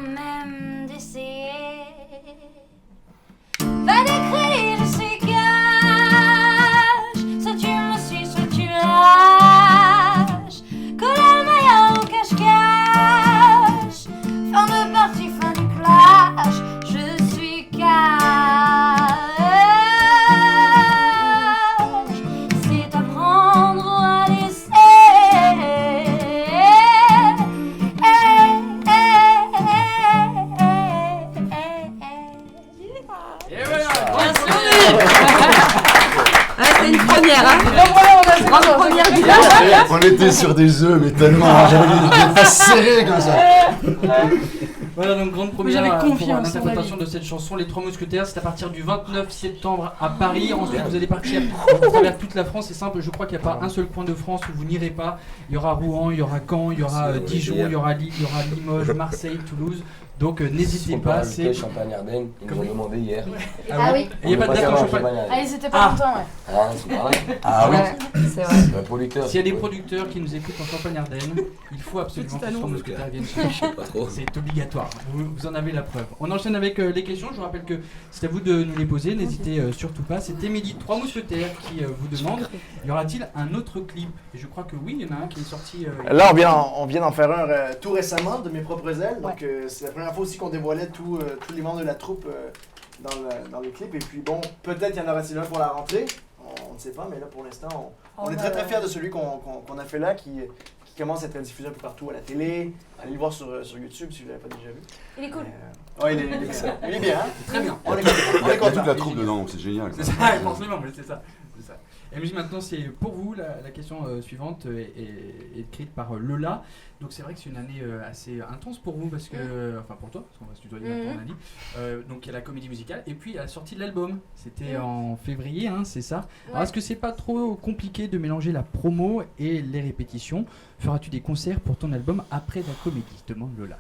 On était sur des œufs, mais tellement. J'avais les fesses serrées comme ça. Voilà, donc grande première J'avais pour confiance en l'interprétation de cette chanson, Les Trois Mousquetaires. C'est à partir du 29 septembre à Paris. Ensuite, vous allez partir à travers toute la France. C'est simple, je crois qu'il n'y a pas un seul coin de France où vous n'irez pas. Il y aura Rouen, il y aura Caen, il y aura Dijon, il y aura Lille, il y aura Limoges, Marseille, Toulouse. Donc n'hésitez pas. C'est Champagne-Ardenne, ils nous ont demandé hier. Ah oui. Il n'y a pas de date en Champagne. Ah, ils étaient pas longtemps, ouais. Ah, c'est pareil. Ah oui. C'est vrai. Le producteur. S'il y a des producteurs qui nous écoutent en Champagne-Ardenne, il faut absolument que les Trois Mousquetaires viennent chez nous. Pas trop. C'est obligatoire, vous en avez la preuve. On enchaîne avec les questions, je vous rappelle que c'est à vous de nous les poser, n'hésitez surtout pas. C'est Émilie, Trois Mousquetaires, qui vous demande, y aura-t-il un autre clip? Et je crois que oui, il y en a un qui est sorti... Là, on vient d'en faire un tout récemment de mes propres ailes. Donc, c'est la première fois aussi qu'on dévoilait tous les membres de la troupe dans le clip. Et puis, bon, peut-être y en aura-t-il un pour la rentrée. On ne sait pas, mais là, pour l'instant, on est très très fiers de celui qu'on a fait là, qui commence à être diffusé un peu partout à la télé. Allez le voir sur YouTube si vous ne l'avez pas déjà vu. Il est cool. Ouais, il est bien. Hein? Très bien. On est Il y a content. toute la troupe dedans, donc c'est génial. C'est ça, forcément, mais c'est ça. Et puis maintenant, c'est pour vous, la question suivante est écrite par Lola. Donc c'est vrai que c'est une année assez intense pour vous, parce que, enfin pour toi, parce qu'on va se tutoyer maintenant, on a dit. Donc il y a la comédie musicale, et puis la sortie de l'album. C'était en février, hein, c'est ça. Alors est-ce que c'est pas trop compliqué de mélanger la promo et les répétitions? Feras-tu des concerts pour ton album après la comédie? Demande Lola.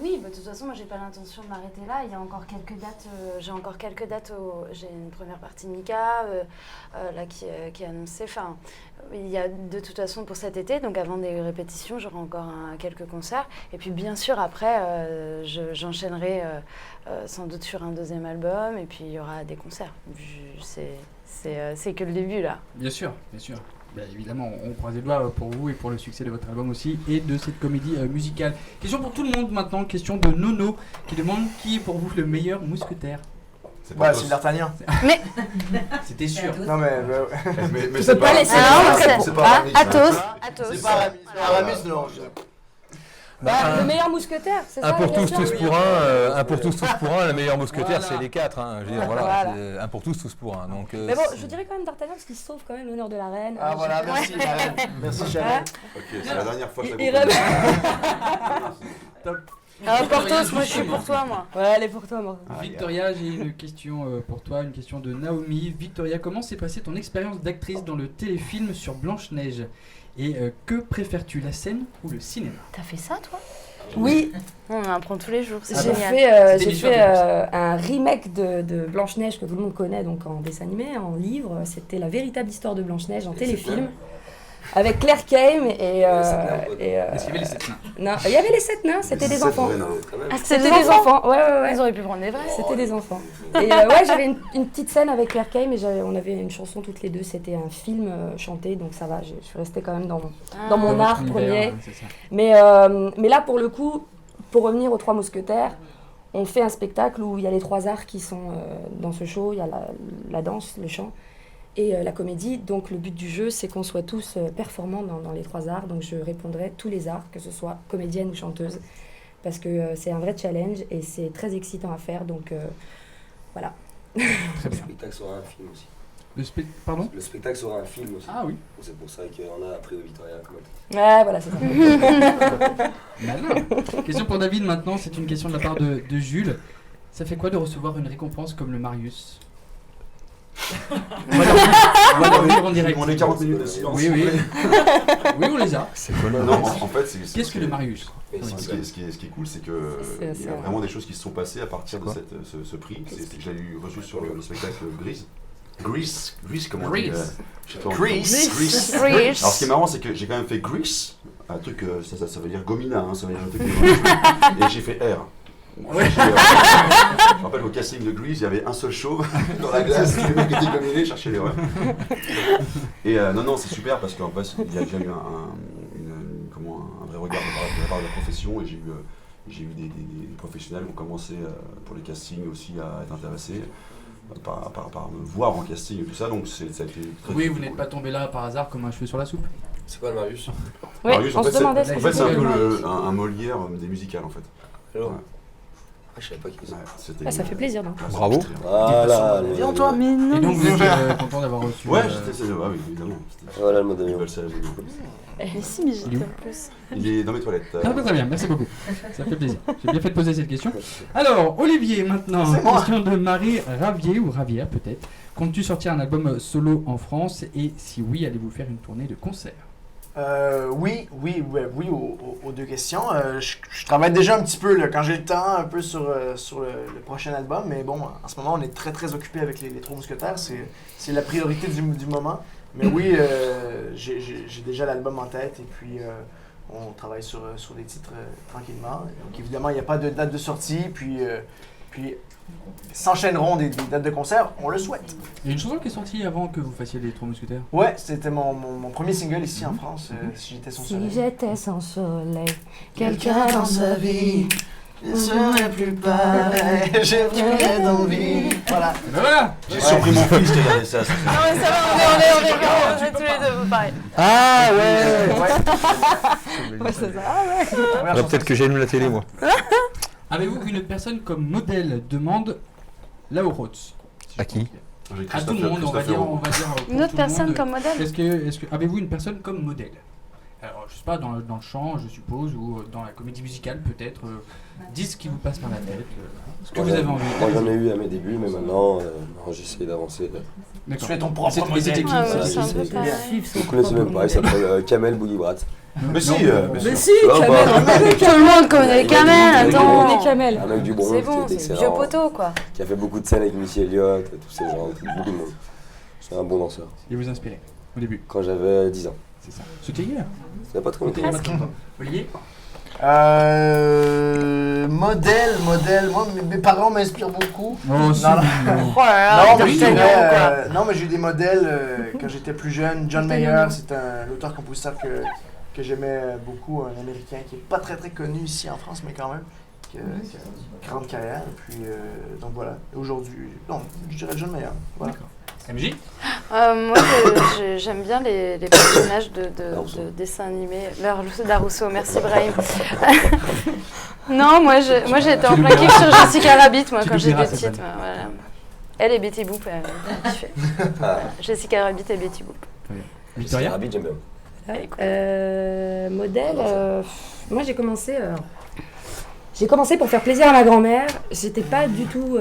Oui, bah, de toute façon, moi j'ai pas l'intention de m'arrêter là. Il y a encore quelques dates. J'ai encore quelques dates. J'ai une première partie de Mika là qui est annoncée. Enfin, il y a de toute façon pour cet été. Donc avant des répétitions, j'aurai encore quelques concerts. Et puis bien sûr après, j'enchaînerai sans doute sur un deuxième album. Et puis il y aura des concerts. C'est que le début là. Bien sûr, bien sûr. Bien évidemment, on croise les doigts pour vous et pour le succès de votre album aussi et de cette comédie musicale. Question pour tout le monde maintenant, question de Nono qui demande qui est pour vous le meilleur mousquetaire? C'est pas C'est d'Artagnan. Mais C'était sûr. Non, mais mais c'est pas laisser. c'est pas Aramis, Athos. c'est pas Aramis, non. Le meilleur mousquetaire, c'est ça? Un pour la tous, question tous pour un. Un pour tous, tous pour un. Le meilleur mousquetaire, Voilà. c'est les quatre. Hein. Je veux dire, voilà, Voilà. c'est un pour tous, tous pour un. Donc, Mais bon, je dirais quand même D'Artagnan parce qu'il sauve quand même l'honneur de la reine. Ah voilà, merci Sharon. Merci Sharon. Ok, c'est la dernière fois que je Il la rêve. Porthos, moi je suis pour toi, moi. Ouais, elle est pour toi, moi. Victoria, j'ai une question pour toi, une question de Naomi. Victoria, comment s'est passée ton expérience d'actrice dans le téléfilm sur Blanche-Neige? Et que préfères-tu, la scène ou le cinéma? T'as fait ça, toi? Oui, On en apprend tous les jours, c'est j'ai génial. fait, C'était j'ai l'histoire fait de un remake de Blanche-Neige que tout le monde connaît donc en dessin animé, en livre. C'était la véritable histoire de Blanche-Neige en téléfilm. Avec Claire Kame et Est-ce qu'il y avait les 7 nains? non, il y avait les 7 nains, c'était des enfants. Ah, C'était des enfants, ouais. Ils auraient pu prendre des vrais. C'était des enfants. Et ouais, j'avais une petite scène avec Claire Kame et on avait une chanson toutes les deux. C'était un film chanté, donc ça va. Je suis restée quand même dans mon art Votre premier. univers, c'est ça. Mais là, pour le coup, pour revenir aux Trois Mousquetaires, on fait un spectacle où il y a les trois arts qui sont dans ce show. Il y a la danse, le chant et la comédie. Donc le but du jeu, c'est qu'on soit tous performants dans les trois arts. Donc je répondrai tous les arts, que ce soit comédienne ou chanteuse, parce que c'est un vrai challenge et c'est très excitant à faire. Donc voilà. Le spectacle sera un film aussi. Pardon? Le spectacle sera un film aussi. Ah oui. C'est pour ça qu'on a appris au Victoria. Ouais, voilà, c'est ça. Malin. Question pour David maintenant, c'est une question de la part de Jules. Ça fait quoi de recevoir une récompense comme le Marius? On va leur dire en direct. On est 40 minutes de silence. Oui, oui. Oui, on les a. c'est collant. Non, en fait, c'est Qu'est-ce que le Marius? Ce qui est cool, c'est que il y a vraiment des choses qui se sont passées à partir de ce prix. C'est que j'ai reçu sur le spectacle Grease. Grease, comment on dit? Grease. Alors ce qui est marrant, c'est que j'ai quand même fait Grease, un truc, ça veut dire gomina, hein, ça veut dire un truc et j'ai fait R. Je me rappelle qu'au casting de Grease, il y avait un seul show dans la glace, les mecs étaient gominés, cherchaient les rêves. Et non, c'est super parce qu'en fait, il y a déjà eu un vrai regard de la part de la profession et j'ai eu des professionnels qui ont commencé pour les castings aussi à être intéressés. Par me voir en casting et tout ça, donc ça a été très Oui, vous cool. n'êtes pas tombé là par hasard comme un cheveu sur la soupe. C'est quoi le Marius? Oui, Marius, on se demandait ce en que fait, c'est un c'était peu le Marius. un Molière des musicales en fait. Alors, Ouais. Je savais pas qui c'est. Ouais, c'était- Ah, ça fait plaisir, donc. Bravo. Voilà. Viens, toi. Mais non, Et donc vous mais- êtes content d'avoir reçu. Ouais, oui, évidemment. Voilà le mode Ils d'avion. veulent ça, Mais si, mais j'étais Il est où en plus. Il est dans mes toilettes. Ah, très bien, merci beaucoup. Ça fait plaisir. J'ai bien fait de poser cette question. Alors, Olivier, maintenant, C'est moi. question de Marie Ravier, ou Ravière peut-être. Comptes-tu sortir un album solo en France et si oui, allez-vous faire une tournée de concerts? Oui, aux deux questions. Je travaille déjà un petit peu, là, quand j'ai le temps, un peu sur le prochain album, mais bon, en ce moment, on est très très occupé avec les Trois Mousquetaires, c'est la priorité du moment. Mais oui, j'ai déjà l'album en tête et puis on travaille sur des titres tranquillement. Donc évidemment, il n'y a pas de date de sortie, puis s'enchaîneront des dates de concert, on le souhaite. Il y a une chanson qui est sortie avant que vous fassiez les Trois Mousquetaires. Ouais, c'était mon premier single ici en France, Si j'étais son Si soleil. j'étais sans soleil, Quelqu'un dans sa vie ne serait plus pareil, j'ai plus d'envie. Voilà. Et ben voilà. J'ai surpris mon fils de regarder ça. Non, mais ça va, on est tous les deux pareil. Ah ouais. Ouais, c'est ça. Ah ouais. Alors peut-être que j'allume la télé moi. Avez-vous une personne comme modèle? Demande Lao Rhodes. À qui? À tout le monde, on va dire. Pour Une tout autre le personne monde. comme modèle? Est-ce que avez-vous une personne comme modèle? Alors, je sais pas, dans le chant, je suppose, ou dans la comédie musicale, peut-être. Dites ce qui vous passe par la tête, ce que vous avez envie. Moi j'en ai eu à mes débuts, mais maintenant non, j'essaie d'avancer. D'accord. Tu fais ton propre C'était- mais c'était qui, modèle. Ah ouais, ça c'est un peu c'est- pareil. Vous connaissez même pas, il s'appelle Kamel Boogie-Brat. Mais si, Mais si, Tu vois, Kamel, bah, Tout le monde connaît Kamel, Il attends. on est Kamel. Un mec du Bronx C'est qui bon, était c'est le vieux excellent, poteau quoi. qui a fait beaucoup de scènes avec Missy Elliott, et tous ces gens, beaucoup de monde. C'est un bon danseur. Et vous inspirez au début, Quand j'avais 10 ans. c'est ça. C'était hier. Ça n'a pas trop longtemps. Olivier? Modèle, moi mes parents m'inspirent beaucoup. Oh, Non, non. Oh là là, Non, mais Victor je Hugo, dirais, quoi. non, mais j'ai eu des modèles quand j'étais plus jeune. John Mayer, c'est un auteur-compositeur que j'aimais beaucoup, un Américain qui n'est pas très très connu ici en France, mais quand même, qui a une grande carrière. Et puis, donc voilà, aujourd'hui, non, je dirais John Mayer. Voilà. D'accord. MJ? Moi, j'aime bien les personnages de Larousseau. dessins animés. Larousseau, merci Brahim. Non, moi j'ai été en plein kiff sur Jessica Rabbit, moi, Tu quand j'étais l'oublieras, cette petite. Voilà. Elle et Betty Boop, j'ai kiffé. Voilà. Jessica Rabbit et Betty Boop. Victoria? Rabbit, j'aime bien. Modèle, moi j'ai commencé pour faire plaisir à ma grand-mère. J'étais pas du tout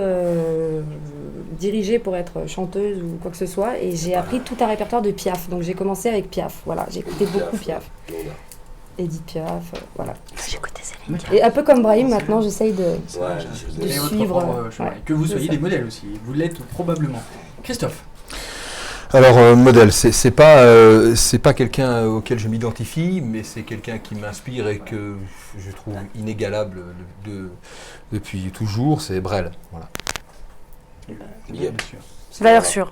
dirigée pour être chanteuse ou quoi que ce soit, et j'ai appris tout un répertoire de Piaf. Donc j'ai commencé avec Piaf. Voilà, j'ai écouté beaucoup Piaf. Edith Piaf, voilà. J'écoutais Céline. Et un peu comme Brahim, maintenant j'essaye de. Ouais, De Et votre suivre, propre chemin. ouais. Que vous C'est soyez ça. des modèles aussi. Vous l'êtes probablement. Christophe? Alors modèle, c'est pas quelqu'un auquel je m'identifie, mais c'est quelqu'un qui m'inspire et que je trouve inégalable depuis toujours. C'est Brel. Voilà. Big up. Bien sûr. Valeur sûre.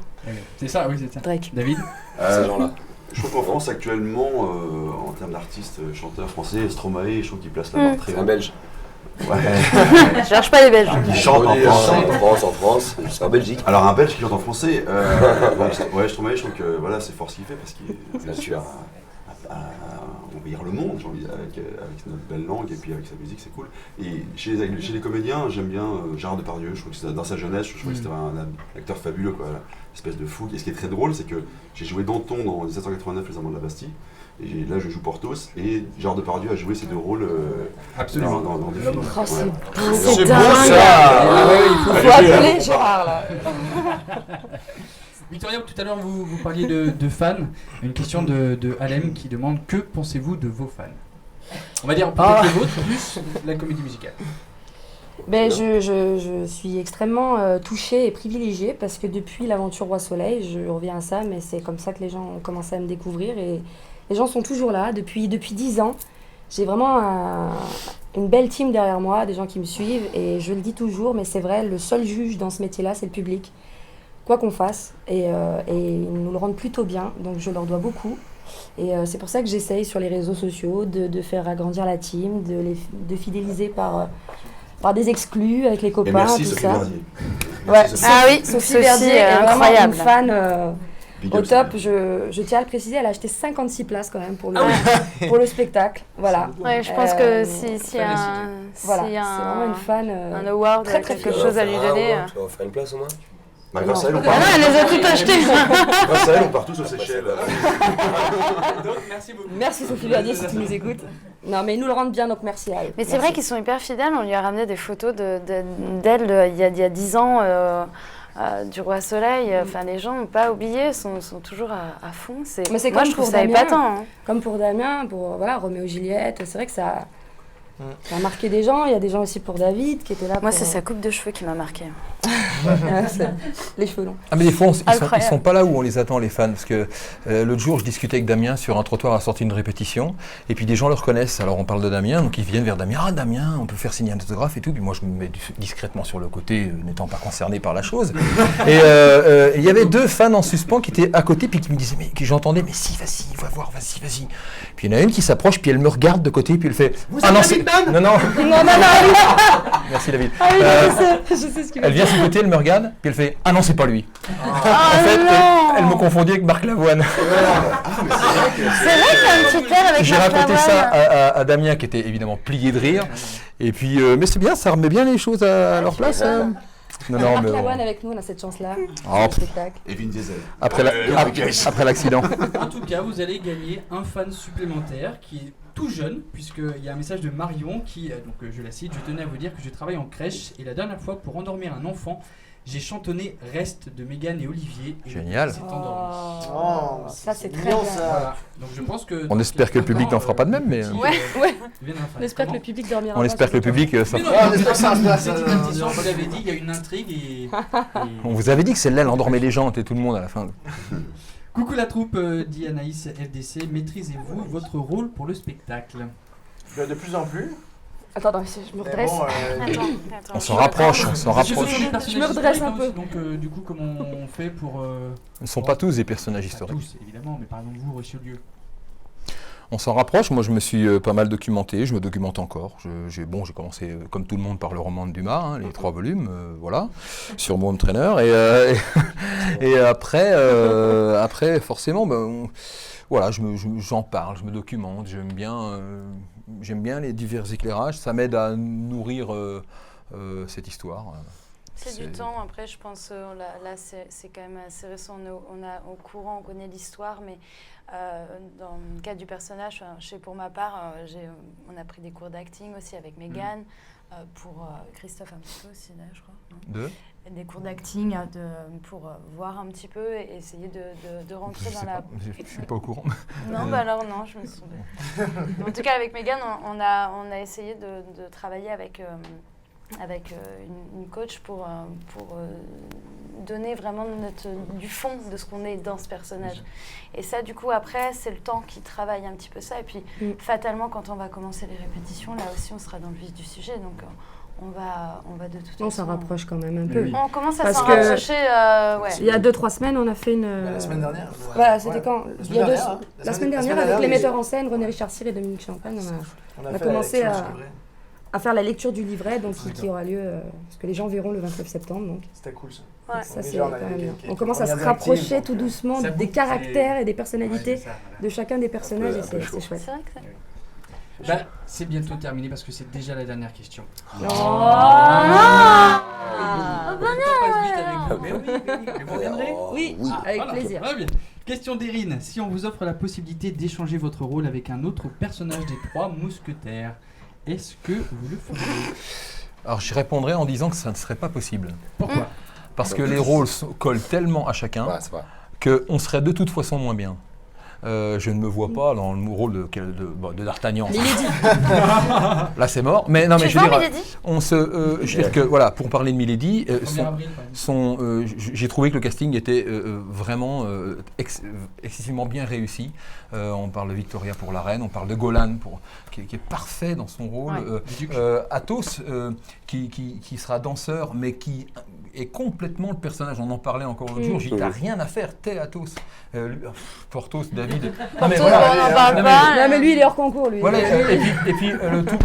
C'est ça, oui, c'est ça. Drake. David? Ces gens-là. Je trouve qu'en France actuellement, en termes d'artistes chanteurs français, Stromae, je trouve qu'il place la barre très C'est un haut. Belge. Ouais. Je cherche pas les Belges. Qui chante en France. En France, c'est en Belgique. Alors un Belge qui chante en français, ouais, Stromae, je trouve que voilà, c'est fort ce qu'il fait parce qu'il Bien sûr. à envahir le monde, j'ai envie, avec notre belle langue et puis avec sa musique, c'est cool. Et chez les comédiens, j'aime bien Gérard Depardieu. Je trouve que dans sa jeunesse, je trouve que c'était un acteur fabuleux, quoi, espèce de fou. Et ce qui est très drôle, c'est que j'ai joué Danton dans 1789, les Amants de la Bastille. Et là, je joue Porthos, et Gérard Depardieu a joué ces deux rôles Absolument. dans des films. Oh, c'est Ouais. beau, C'est c'est beau, dingue. ça. Ah ouais, il faut Faut appeler Gérard là. Victoria, tout à l'heure, vous parliez de fans. Une question de Alem qui demande que pensez-vous de vos fans? On va dire peut-être les vôtres plus la comédie musicale. Ben, je suis extrêmement touchée et privilégiée parce que depuis l'aventure Roi Soleil, je reviens à ça, mais c'est comme ça que les gens ont commencé à me découvrir et les gens sont toujours là depuis 10 ans. J'ai vraiment une belle team derrière moi, des gens qui me suivent et je le dis toujours, mais c'est vrai, le seul juge dans ce métier-là, c'est le public. Quoi qu'on fasse, et ils nous le rendent plutôt bien, donc je leur dois beaucoup. Et c'est pour ça que j'essaye sur les réseaux sociaux de faire agrandir la team, de fidéliser par des exclus avec les Et copains, merci tout Sophie ça. Verdier. Ouais, Sophie. Ah oui, Sophie Sophie, Verdier est vraiment incroyable. une fan Big Au up, top, Sylvia. je tiens à le préciser, elle a acheté 56 places quand même pour le spectacle. Voilà. Ouais, je pense que s'il y a Fan Voilà, s'il y a c'est vraiment une fan. un award, très, très quelque fière. chose à lui donner. Tu vas faire une place au moins? Bah, grâce à elle, on Ah part. non, elle les a toutes achetées. Grâce à elle, on part tous aux Seychelles. Donc, merci beaucoup. Merci Sophie Verdier si tu nous écoutes. Non mais ils nous le rendent bien donc merci à eux. Mais c'est Merci. vrai qu'ils sont hyper fidèles. On lui a ramené des photos d'elle il y a 10 ans du Roi Soleil. Enfin, les gens n'ont pas oublié, sont toujours à fond. Mais c'est Moi, comme je trouve pour ça Damien. épatant. Hein. Comme pour Damien, pour voilà, Roméo et Juliette, c'est vrai que ça a marqué des gens. Il y a des gens aussi pour David qui étaient là. Moi, pour, c'est sa coupe de cheveux qui m'a marqué. les cheveux longs. Ah mais des fois, ils Incroyable. sont pas là où on les attend, les fans. Parce que l'autre jour, je discutais avec Damien sur un trottoir à la sortie d'une répétition. Et puis des gens le reconnaissent. Alors on parle de Damien, donc ils viennent vers Damien. Ah Damien, on peut faire signer un autographe et tout. Puis moi, je me mets discrètement sur le côté, n'étant pas concerné par la chose. Et il y avait 2 fans en suspens qui étaient à côté, puis qui me disaient, mais que j'entendais, mais si, vas-y, va voir, vas-y. Puis il y en a une qui s'approche, puis elle me regarde de côté, puis elle fait, ah non, c'est... Non, non. Non. Merci David. Ah oui, je sais ce qu'il veut Elle vient dire. sur le côté, elle me regarde, puis elle fait « Ah non, c'est pas lui En Ah fait, non. elle me confondait avec Marc Lavoine. C'est vrai qu'il y a un petit air avec J'ai Marc raconté Lavoine. ça à Damien, qui était évidemment plié de rire. Et puis, mais c'est bien, ça remet bien les choses à leur place. Non, non, Marc mais Lavoine avec nous, on a cette chance-là. Oh, Sur le spectacle. Et Vin Diesel. après l'accident. En tout cas, vous allez gagner un fan supplémentaire qui est tout jeune, puisqu'il y a un message de Marion qui, donc je la cite, je tenais à vous dire que je travaille en crèche et la dernière fois pour endormir un enfant, j'ai chantonné Reste de Mégane et Olivier. Et Génial. il s'est endormi. Oh, Ça c'est très mignon, bien. ça. Voilà. Donc je pense que. On espère que le public n'en fera pas de même, mais Ouais. On On espère que le public dormira. on pas espère que le sur public... ça Mais non, fera- mais j'espère que ça se passe, c'est une addition, vous l'avez dit, il y a une intrigue et. On vous avait dit que celle-là, elle endormait les gens et tout le monde à la fin. Coucou la troupe, dit Anaïs FDC, maîtrisez-vous votre rôle pour le spectacle? De plus en plus. Attends, je me Mais redresse. bon, Attends. On s'en rapproche, on s'en Parce que ce rapproche. sont des personnages Je me redresse historiques, un peu. aussi, donc du coup, comment on fait pour. Ils ne sont pas tous des personnages Pas historiques. tous, évidemment, mais par exemple vous, Richelieu. On s'en rapproche. Moi, je me suis pas mal documenté. Je me documente encore. J'ai commencé, comme tout le monde, par le roman de Dumas, hein, les 3 volumes, voilà, sur mon trainer. Et après, forcément, voilà, j'en parle, je me documente. J'aime bien les divers éclairages. Ça m'aide à nourrir cette histoire. C'est du temps. Après, je pense, là, c'est quand même assez récent. On a au courant, on connaît l'histoire, mais dans le cas du personnage, pour ma part, on a pris des cours d'acting aussi avec Mégane, pour Christophe un petit peu aussi, là, je crois. Non des cours d'acting pour voir un petit peu et essayer de rentrer dans la... Je ne suis pas au courant. Non, bah alors non, je me suis trompée. En tout cas, avec Mégane, on a essayé de travailler avec une coach pour donner vraiment du fond de ce qu'on est dans ce personnage. Et ça, du coup, après, c'est le temps qui travaille un petit peu ça. Et puis, fatalement, quand on va commencer les répétitions, là aussi, on sera dans le vif du sujet. Donc, on va de toute façon... On s'en rapproche quand même un peu. Oui. On commence à Parce s'en que rapprocher, ouais. Il y a 2-3 semaines, on a fait une. La semaine dernière. Voilà, c'était Ouais. quand La Il y a semaine dernière, hein. La semaine dernière, avec les metteurs en scène, René Richard Cyr et Dominique Champagne, on a fait commencé la à- lecture du livret. à faire la lecture du livret, donc qui aura lieu, parce que les gens verront le 29 septembre. Donc C'était cool ça. Ouais. ça, c'est Déjà, quand avait même bien. quelques On commence à se premières directives, rapprocher donc, tout doucement ça des boucle, caractères et des Ouais, personnalités c'est ça, voilà. de chacun des personnages, et c'est chaud. chouette. C'est vrai que ça... Bah, c'est bientôt terminé parce que c'est déjà la dernière question. Oh, Le temps passe vite avec vous. Mais oui, vous reviendrez. Oui, Ah, avec Voilà, plaisir. très bien. Question d'Erin. Si on vous offre la possibilité d'échanger votre rôle avec un autre personnage des 3 mousquetaires, est-ce que vous le feriez? Alors, je répondrai en disant que ça ne serait pas possible. Pourquoi? Parce que les rôles collent tellement à chacun Ouais, c'est vrai. qu'on serait de toute façon moins bien. Je ne me vois pas dans le rôle de d'Artagnan. Là, c'est mort. Mais non, mais je veux dire, je veux dire que voilà, pour parler de Milady, 1er avril, par exemple. j'ai trouvé que le casting était vraiment excessivement bien réussi. On parle de Victoria pour la reine, on parle de Golan qui est parfait dans son rôle. Ouais. Athos qui sera danseur, mais qui est complètement le personnage. On en parlait encore l'autre jour. J'ai dit, t'as rien à faire, t'es Athos. Porthos, David. Non, mais Porthos, voilà. on n'en parle Non, pas. Non, mais lui, il est hors concours, lui. Voilà, et puis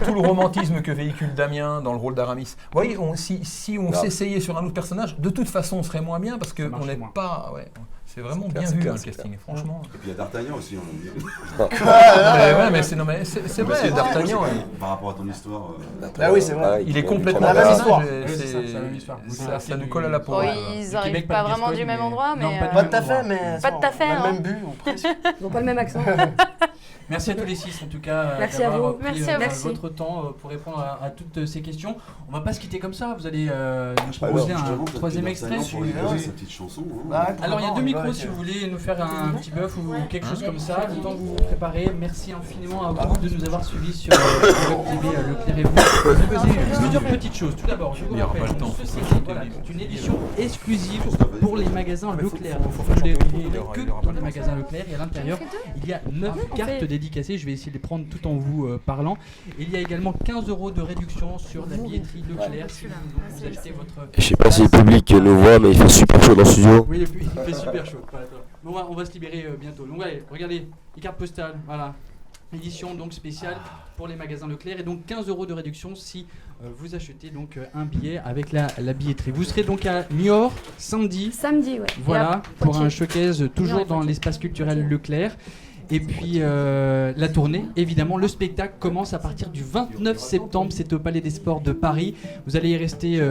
tout le romantisme que véhicule Damien dans le rôle d'Aramis. Vous voyez, si on s'essayait sur un autre personnage, de toute façon, on serait moins bien parce Ça qu'on marche n'est moins. pas. Ouais, C'est vraiment clair, bien c'est vu clair, le c'est casting, franchement. Et puis il y a D'Artagnan aussi, on a oublié. Ouais, mais c'est vrai, D'Artagnan. Par rapport à ton histoire. Ah oui, c'est vrai. Il est complètement La même histoire. C'est la même histoire. Ça nous colle à la peau. Bon, là. ils Du n'arrivent Québec, pas pas de vraiment Gascogne, du même mais- endroit, Non, mais... pas de Pas tout à fait, mais. Pas tout à fait, on a le hein. même but, ou presque. Ils n'ont pas le même accent. Merci à tous les 6 en tout cas Merci à d'avoir vous. pris Merci à vous. votre temps pour répondre à toutes ces questions. On va pas se quitter comme ça, vous allez nous proposer un troisième extrait. Pour lui poser sa petite chanson. Alors il y a 2 micros si vous voulez nous faire un petit bœuf ou quelque chose comme ça, le temps que vous vous préparez. Merci infiniment à vous de nous avoir suivis sur Web TV Leclerc et vous. Plusieurs petites choses. Tout d'abord, je vous Il y aura rappelle pas le temps. ceci, voilà, c'est une édition exclusive pour les magasins Leclerc. faut Vous ne les chanter, trouverez il y aura que pas dans le les temps. magasins Leclerc et à l'intérieur il y a 9 cartes dédicacées. Je vais essayer de les prendre tout en vous parlant. Il y a également 15 € de réduction sur la billetterie Leclerc si vous achetez votre. Je sais pas si le public nous voit, mais il fait super chaud dans le studio. Oui, il fait super chaud. Voilà, bon, on va se libérer bientôt. Donc allez, regardez, les cartes postales, voilà. Édition donc spéciale pour les magasins Leclerc et donc 15 € de réduction si vous achetez donc un billet avec la billetterie. Vous serez donc à Niort samedi. Samedi, ouais. Voilà, Et à pour un Poitiers. showcase toujours dans l'espace culturel Leclerc. Et puis la tournée, évidemment, le spectacle commence à partir du 29 septembre, c'est au Palais des Sports de Paris. Vous allez y rester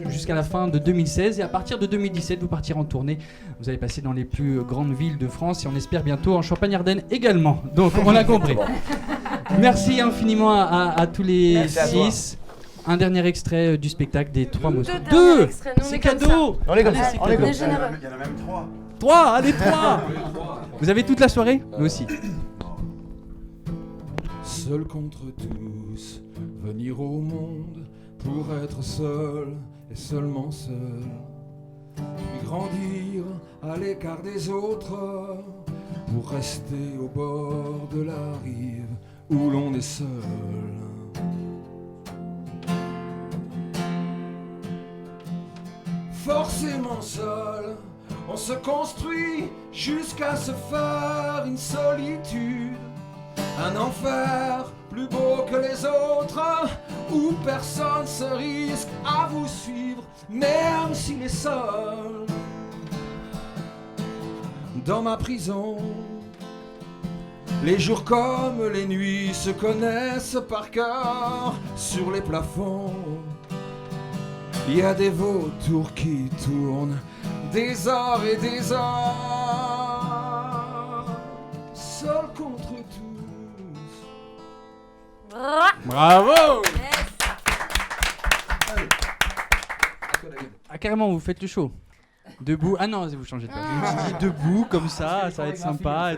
jusqu'à la fin de 2016 et à partir de 2017, vous partirez en tournée. Vous allez passer dans les plus grandes villes de France et on espère bientôt en Champagne-Ardenne également. Donc on l'a compris. Merci infiniment à tous les Merci à toi. 6. Un dernier extrait du spectacle des 3 mousquetaires. derniers extraits, nous, on C'est est comme cadeau. On est comme Allez, ça. c'est On est cadeau. comme ça. généreux. Il y en a même 3. 3, allez 3. Vous avez toute la soirée? Nous aussi. Seul contre tous, venir au monde pour être seul et seulement seul. Puis grandir à l'écart des autres pour rester au bord de la rive où l'on est seul. Forcément seul, on se construit jusqu'à se faire une solitude. Un enfer plus beau que les autres, où personne se risque à vous suivre, même s'il est seul. Dans ma prison, les jours comme les nuits se connaissent par cœur. Sur les plafonds, il y a des vautours qui tournent des heures et des heures. Seul contre tous. Bravo. Ah carrément, vous faites le show. Debout. Ah non, vous changez de page. Je me suis dit debout comme ça va être sympa.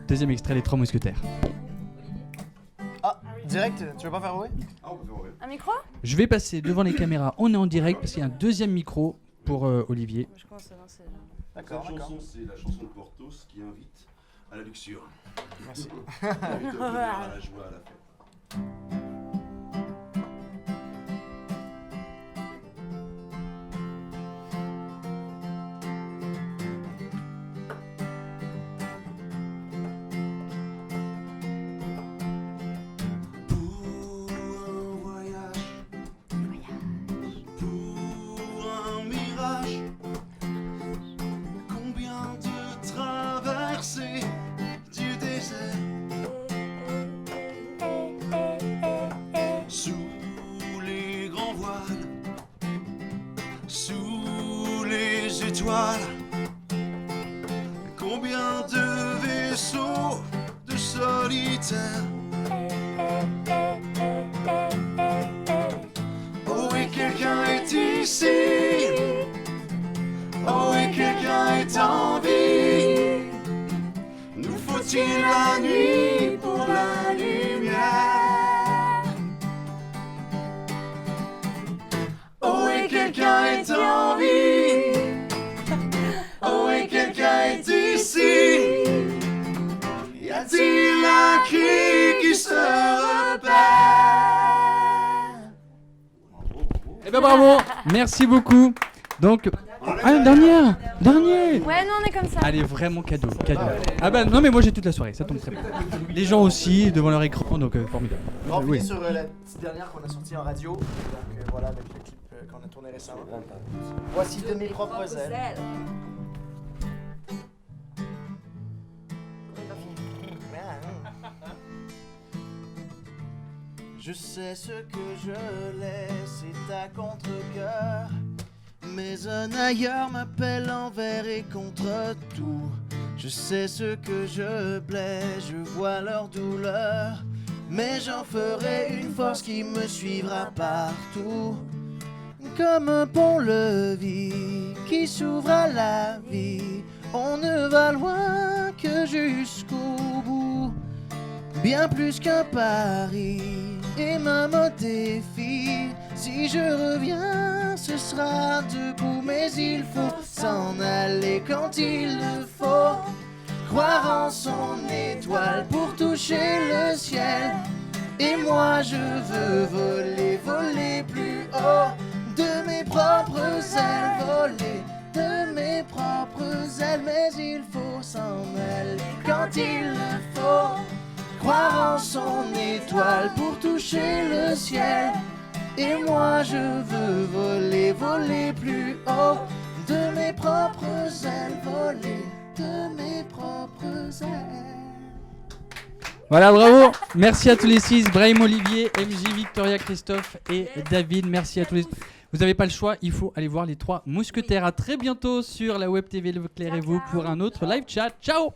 Deuxième extrait, les 3 mousquetaires. Ah, direct, tu veux pas faire ouais? Ah, on peut faire ouais. Un micro? Je vais passer devant les caméras, on est en direct parce qu'il y a un deuxième micro pour Olivier. Je commence à lancer. D'accord, Cette d'accord. chanson, c'est la chanson de Portos qui invite à la luxure. Merci. Invite au bonheur, à la joie, à la fête. Pour un voyage, pour un mirage, combien de traversées du désert, sous les grands voiles, sous les étoiles, combien de vaisseaux de solitaires. Oh et quelqu'un est ici. Oh et quelqu'un est en vie. Nous faut-il la nuit pour la lumière? Oh et quelqu'un est en vie. Oh et quelqu'un est ici. Y a-t-il un cri qui se repère? Eh ben bravo, merci beaucoup. Donc, dernier. Ouais, non, on est comme ça. Allez, vraiment cadeau. Ah bah non mais moi j'ai toute la soirée, ça tombe très bien. Les gens aussi devant leur écran, donc formidable. On Oui. finit sur la petite dernière qu'on a sortie en radio. Donc voilà, avec le clip qu'on a tourné récemment. C'est vraiment pas- Voici de mes propres ailes. Je sais ce que je laisse, c'est à contre-cœur. Mais un ailleurs m'appelle envers et contre tout. Je sais ce que je blesse, je vois leur douleur. Mais j'en ferai une force qui me suivra partout. Comme un pont-levis qui s'ouvre à la vie. On ne va loin que jusqu'au bout. Bien plus qu'un pari et même un défi. Si je reviens, ce sera debout. Mais il faut s'en aller quand il le faut. Croire en son étoile pour toucher le ciel. Et moi je veux voler, voler plus haut. De mes propres ailes, voler de mes propres ailes. Mais il faut s'en aller quand il le faut. Croire en son étoile pour toucher le ciel. Et moi je veux voler, voler plus haut. De mes propres ailes, voler de mes propres ailes. Voilà, bravo. Merci à tous les 6, Brahim, Olivier, MJ, Victoria, Christophe et David. Merci à tous les... Vous n'avez pas le choix, il faut aller voir les 3 mousquetaires. À très bientôt sur la web TV Leclerc et vous pour un autre live chat. Ciao.